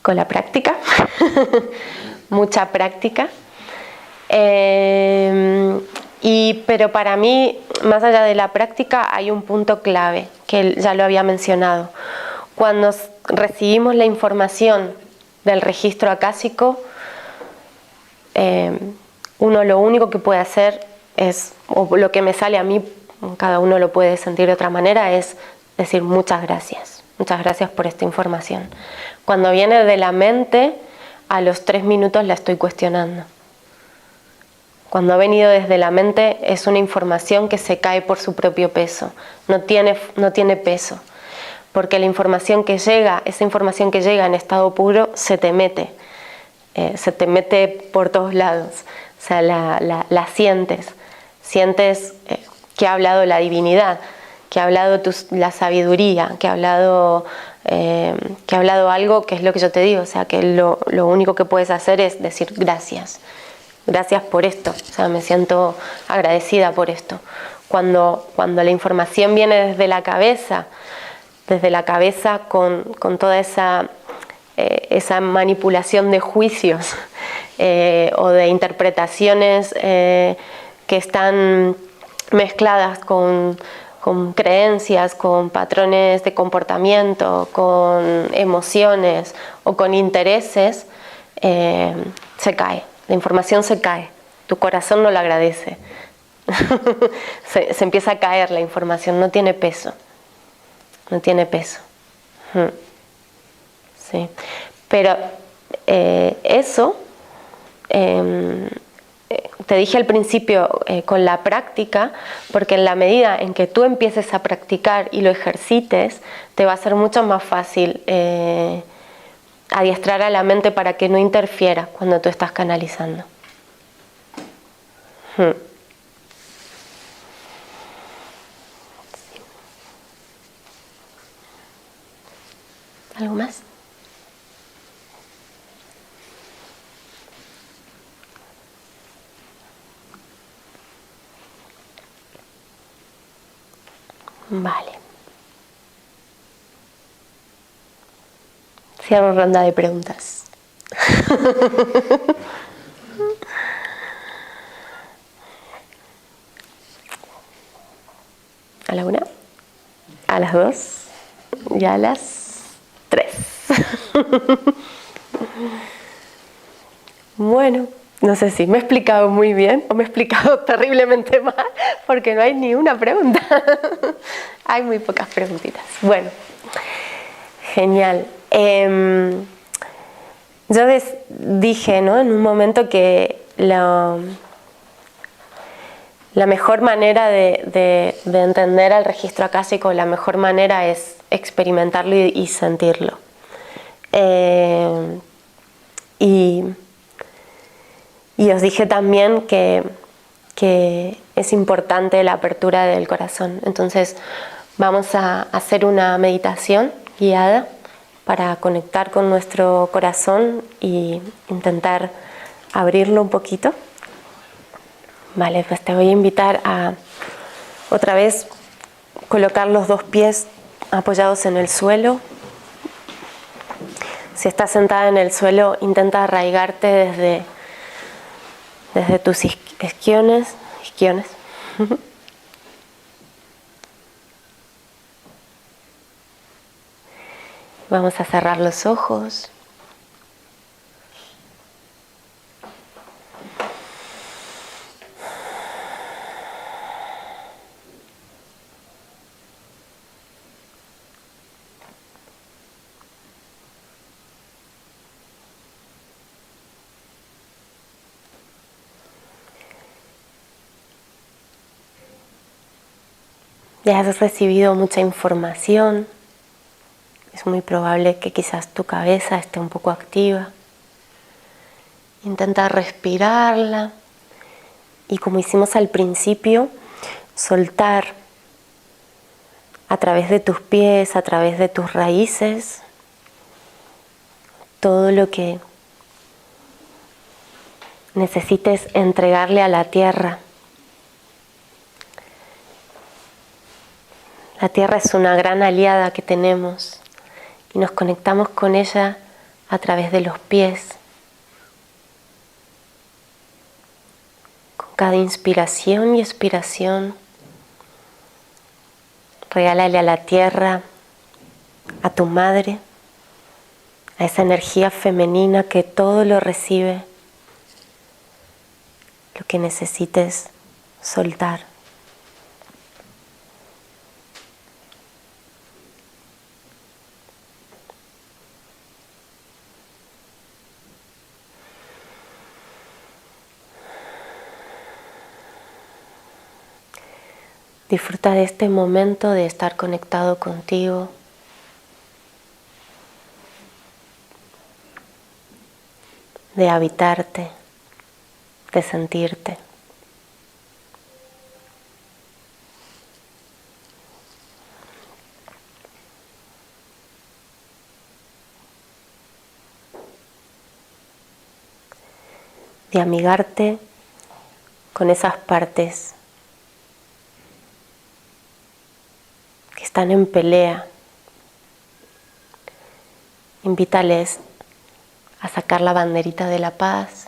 Con la práctica, mucha práctica. Pero para mí, más allá de la práctica, hay un punto clave, que ya lo había mencionado. Cuando recibimos la información del registro acásico, uno lo único que puede hacer es, o lo que me sale a mí, cada uno lo puede sentir de otra manera, es decir muchas gracias por esta información. Cuando viene de la mente, a los 3 minutos la estoy cuestionando. Cuando ha venido desde la mente es una información que se cae por su propio peso, no tiene peso, porque la información que llega, esa información que llega en estado puro, se te mete por todos lados, o sea, la sientes que ha hablado la divinidad, que ha hablado la sabiduría, que ha hablado algo, que es lo que yo te digo, o sea, que lo único que puedes hacer es decir gracias por esto, o sea, me siento agradecida por esto. Cuando la información viene desde la cabeza con toda esa manipulación de juicios o de interpretaciones que están mezcladas con creencias, con patrones de comportamiento, con emociones o con intereses, se cae, la información se cae, tu corazón no la agradece. se empieza a caer la información, no tiene peso. Sí. Pero eso te dije al principio con la práctica, porque en la medida en que tú empieces a practicar y lo ejercites, te va a ser mucho más fácil adiestrar a la mente para que no interfiera cuando tú estás canalizando. ¿Algo más? Vale. Cierro ronda de preguntas. ¿A la 1? ¿A las 2? ¿Y a las 3? Bueno, no sé si me he explicado muy bien o me he explicado terriblemente mal, porque no hay ni una pregunta. Hay muy pocas preguntitas. Bueno, genial. Yo dije, ¿no?, en un momento que la mejor manera de entender al registro acásico, la mejor manera es experimentarlo y sentirlo. Y os dije también que es importante la apertura del corazón. Entonces vamos a hacer una meditación guiada para conectar con nuestro corazón y intentar abrirlo un poquito. Vale, pues te voy a invitar a otra vez colocar los 2 pies apoyados en el suelo. Si estás sentada en el suelo, intenta arraigarte desde tus isquiones. Vamos a cerrar los ojos. Ya has recibido mucha información. Es muy probable que quizás tu cabeza esté un poco activa. Intenta respirarla y, como hicimos al principio, soltar a través de tus pies, a través de tus raíces, todo lo que necesites entregarle a la tierra. La tierra es una gran aliada que tenemos y nos conectamos con ella a través de los pies. Con cada inspiración y expiración, regálale a la tierra, a tu madre, a esa energía femenina que todo lo recibe, lo que necesites soltar. Disfruta de este momento de estar conectado contigo. De habitarte, de sentirte. De amigarte con esas partes que están en pelea. Invítales a sacar la banderita de la paz.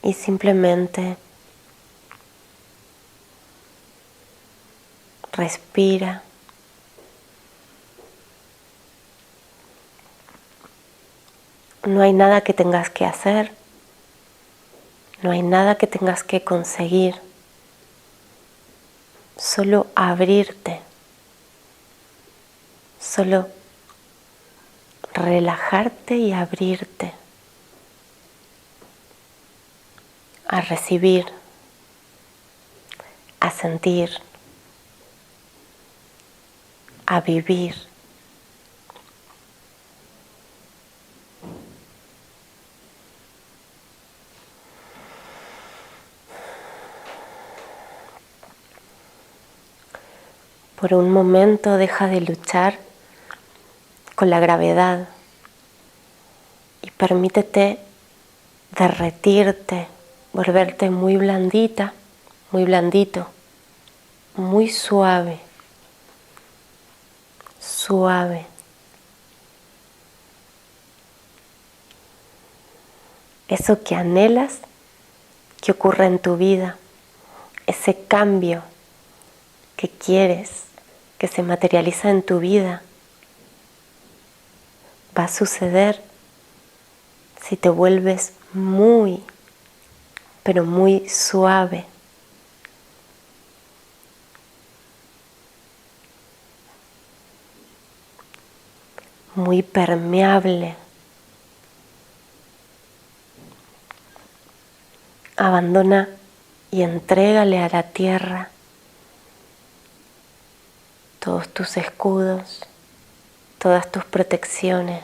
Y simplemente respira. No hay nada que tengas que hacer, no hay nada que tengas que conseguir, solo abrirte, solo relajarte y abrirte a recibir, a sentir, a vivir. Por un momento deja de luchar con la gravedad y permítete derretirte, volverte muy blandita, muy blandito, muy suave, suave. Eso que anhelas que ocurra en tu vida, ese cambio que quieres que se materializa en tu vida, va a suceder si te vuelves muy, pero muy suave. Muy permeable. Abandona y entrégale a la tierra todos tus escudos, todas tus protecciones.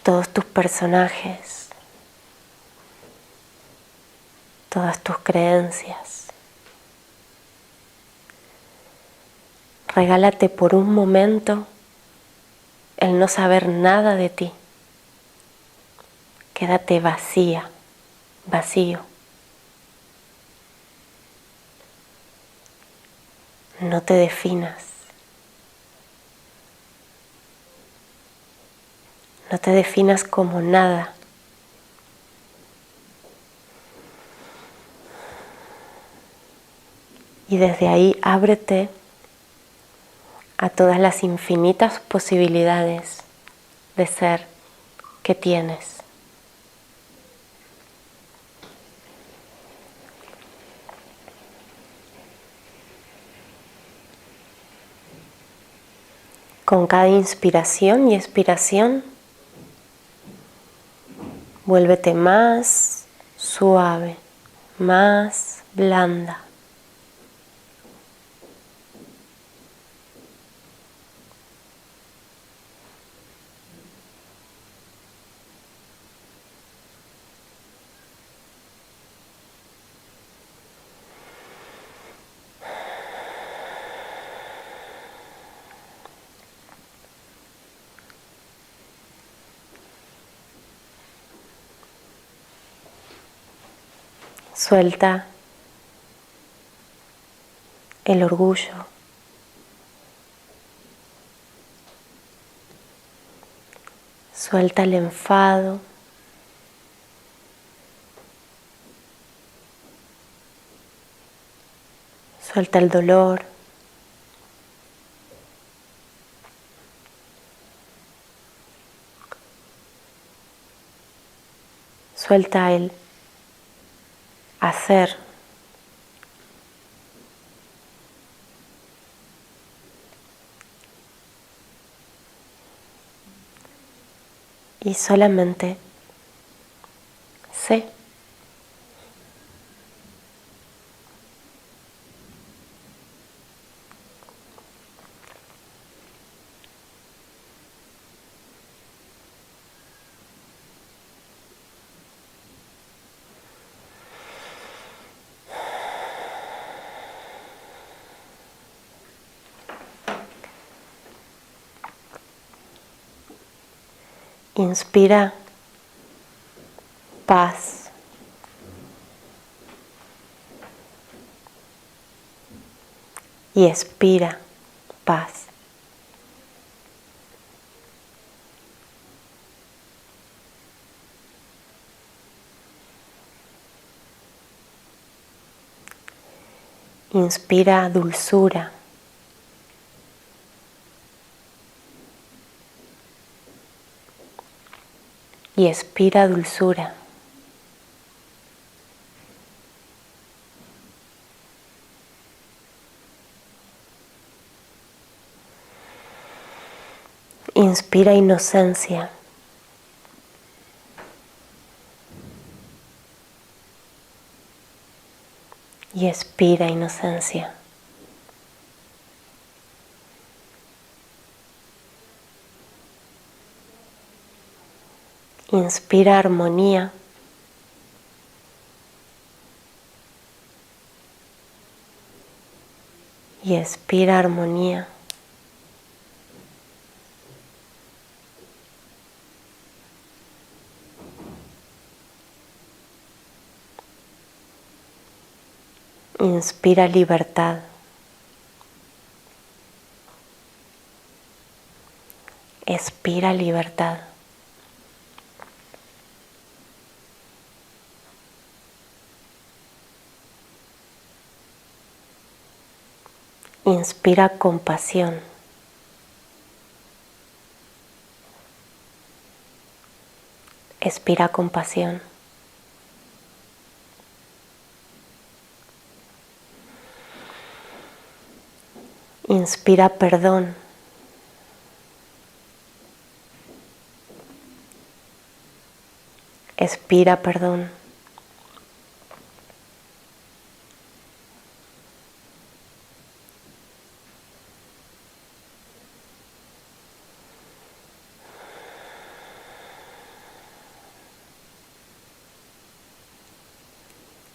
Todos tus personajes, todas tus creencias. Regálate por un momento el no saber nada de ti. Quédate vacía, vacío. No te definas. No te definas como nada. Y desde ahí ábrete a todas las infinitas posibilidades de ser que tienes. Con cada inspiración y expiración, vuélvete más suave, más blanda. Suelta el orgullo. Suelta el enfado. Suelta el dolor. Suelta el hacer. Y solamente sé. Inspira paz. Y expira paz. Inspira dulzura. y expira dulzura. Inspira inocencia. Y expira inocencia. Inspira armonía. Y expira armonía. Inspira libertad. Expira libertad. Inspira compasión. Expira compasión. Inspira perdón. Expira perdón.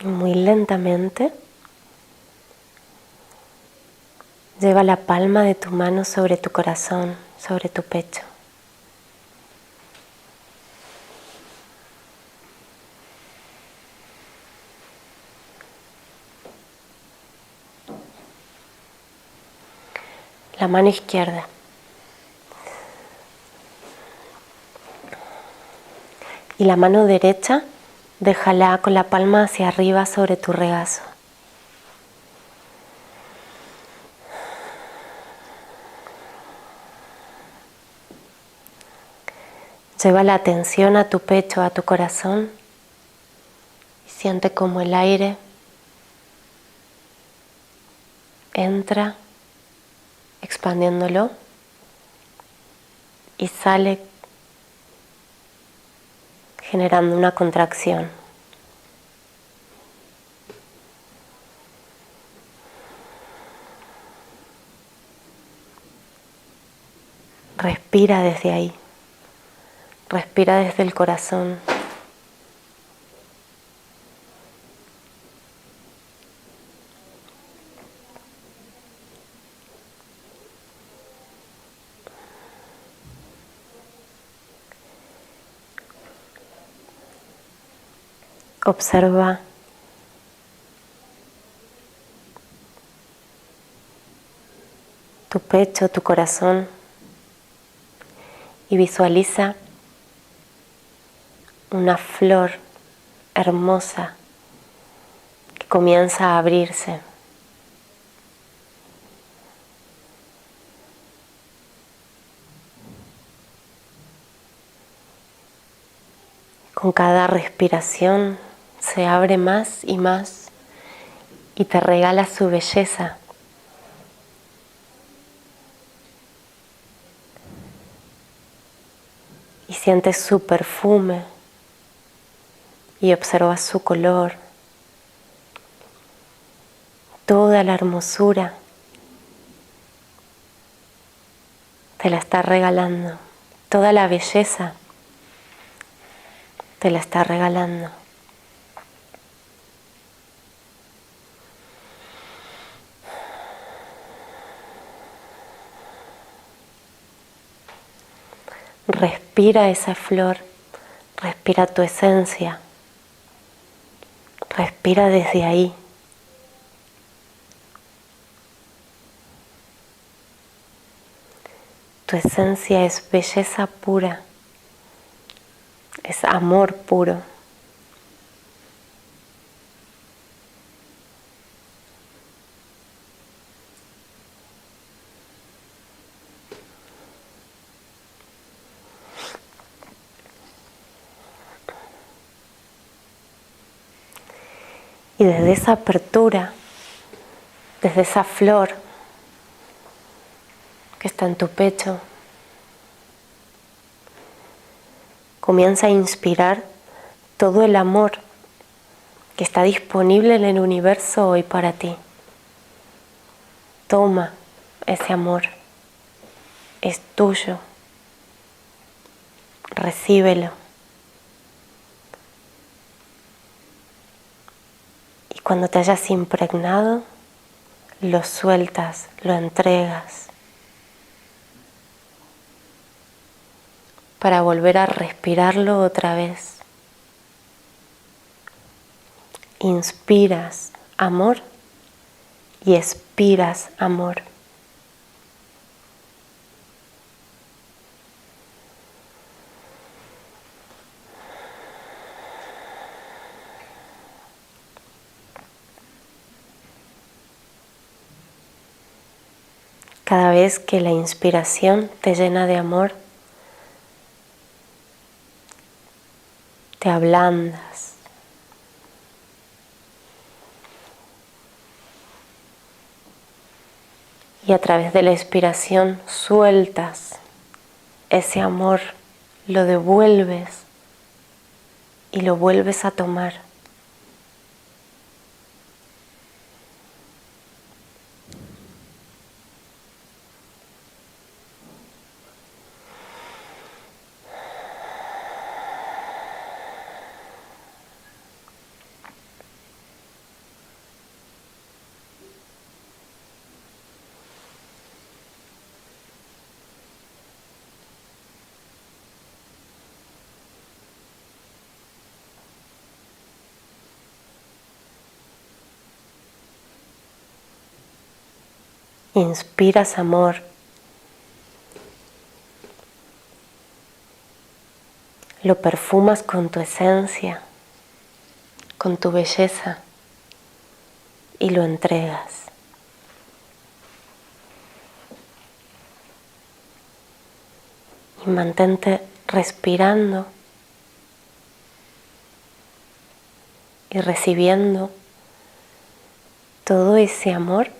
Muy lentamente lleva la palma de tu mano sobre tu corazón, sobre tu pecho. La mano izquierda. Y la mano derecha, déjala con la palma hacia arriba sobre tu regazo. Lleva la atención a tu pecho, a tu corazón, y siente como el aire entra expandiéndolo y sale generando una contracción. Respira desde ahí. Respira desde el corazón. Observa tu pecho, tu corazón y visualiza una flor hermosa que comienza a abrirse. Con cada respiración se abre más y te regala su belleza. Y sientes su perfume y observas su color, toda la hermosura te la está regalando, toda la belleza te la está regalando. Respira esa flor, respira tu esencia, respira desde ahí. Tu esencia es belleza pura, es amor puro. Y desde esa apertura, desde esa flor que está en tu pecho, comienza a inspirar todo el amor que está disponible en el universo hoy para ti. Toma ese amor, es tuyo, recíbelo. Y cuando te hayas impregnado, lo sueltas, lo entregas, para volver a respirarlo otra vez. Inspiras amor y expiras amor. Cada vez que la inspiración te llena de amor, te ablandas. Y a través de la expiración sueltas ese amor, lo devuelves y lo vuelves a tomar. Inspiras amor. Lo perfumas con tu esencia, con tu belleza y lo entregas. Y mantente respirando y recibiendo todo ese amor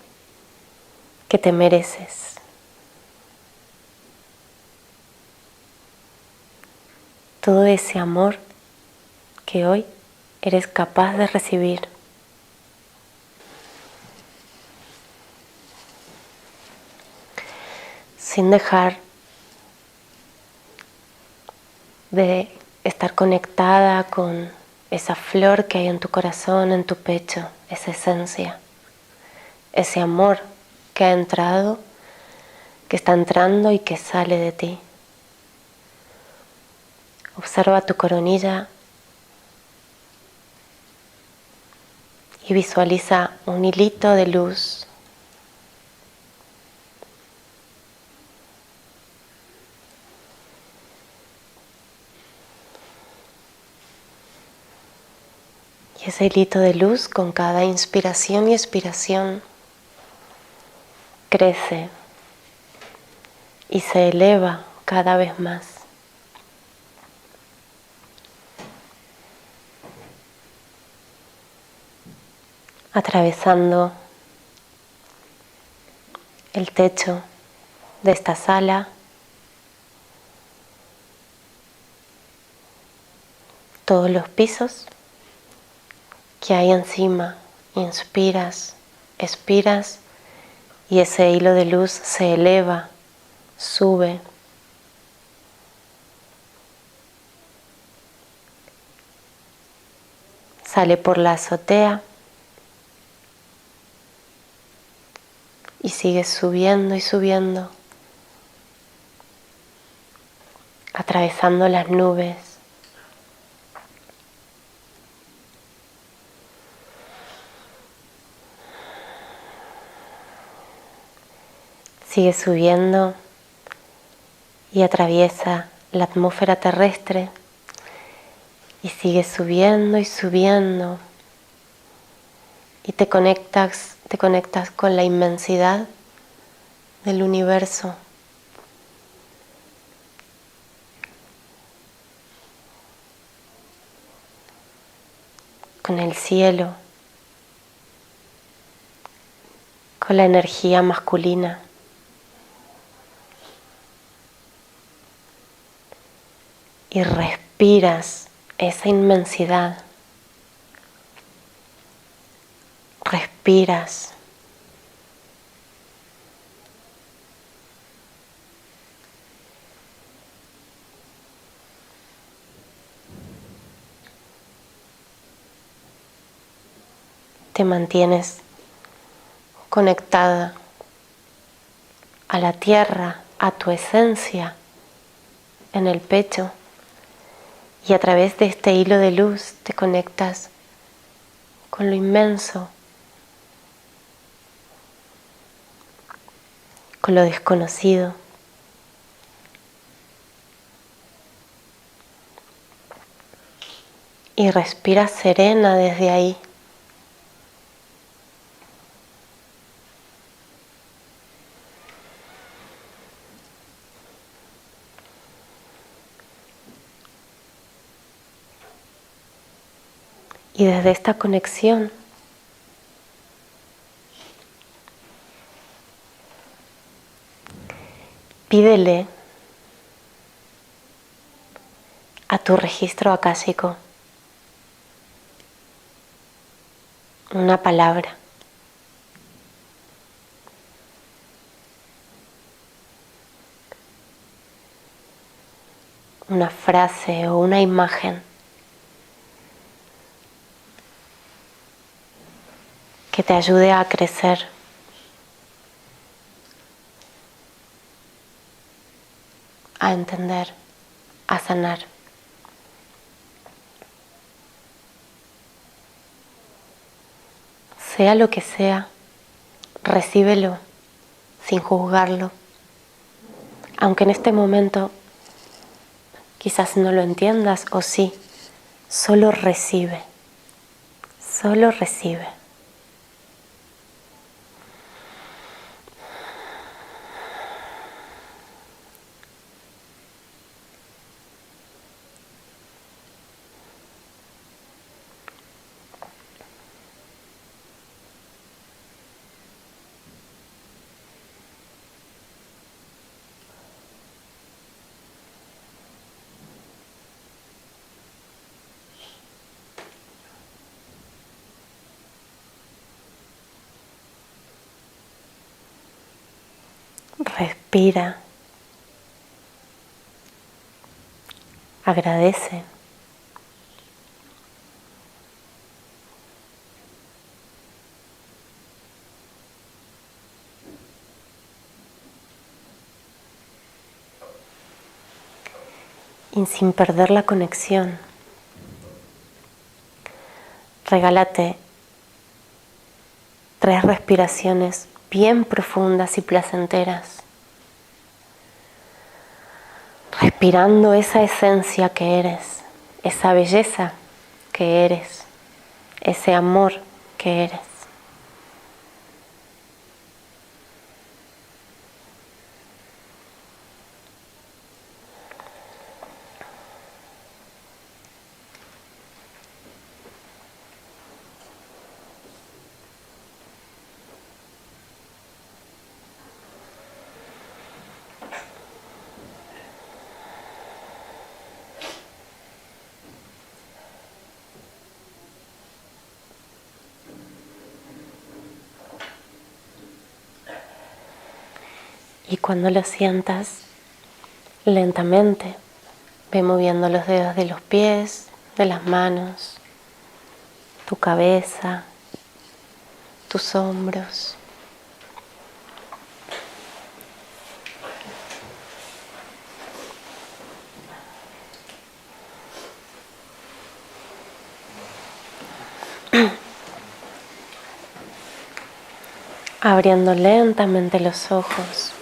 que te mereces. Todo ese amor que hoy eres capaz de recibir. Sin dejar de estar conectada con esa flor que hay en tu corazón, en tu pecho, esa esencia, ese amor que ha entrado, que está entrando y que sale de ti. Observa tu coronilla y visualiza un hilito de luz. Y ese hilito de luz con cada inspiración y expiración crece y se eleva cada vez más. Atravesando el techo de esta sala, todos los pisos que hay encima. Inspiras, expiras y ese hilo de luz se eleva, sube. Sale por la azotea y sigue subiendo y subiendo, atravesando las nubes. Sigue subiendo y atraviesa la atmósfera terrestre y sigue subiendo y subiendo y te conectas con la inmensidad del universo. Con el cielo con la energía masculina. Y respiras esa inmensidad. Respiras. Te mantienes conectada a la tierra, a tu esencia en el pecho, y a través de este hilo de luz te conectas con lo inmenso, con lo desconocido. Y respiras serena desde ahí. Y desde esta conexión pídele a tu registro akáshico una palabra, una frase o una imagen que te ayude a crecer, a entender, a sanar. Sea lo que sea, recíbelo sin juzgarlo, aunque en este momento quizás no lo entiendas o sí, solo recibe, solo recibe. Respira, agradece. Y sin perder la conexión, regálate 3 respiraciones bien profundas y placenteras, respirando esa esencia que eres, esa belleza que eres, ese amor que eres. Y cuando lo sientas, lentamente, ve moviendo los dedos de los pies, de las manos, tu cabeza, tus hombros. Abriendo lentamente los ojos.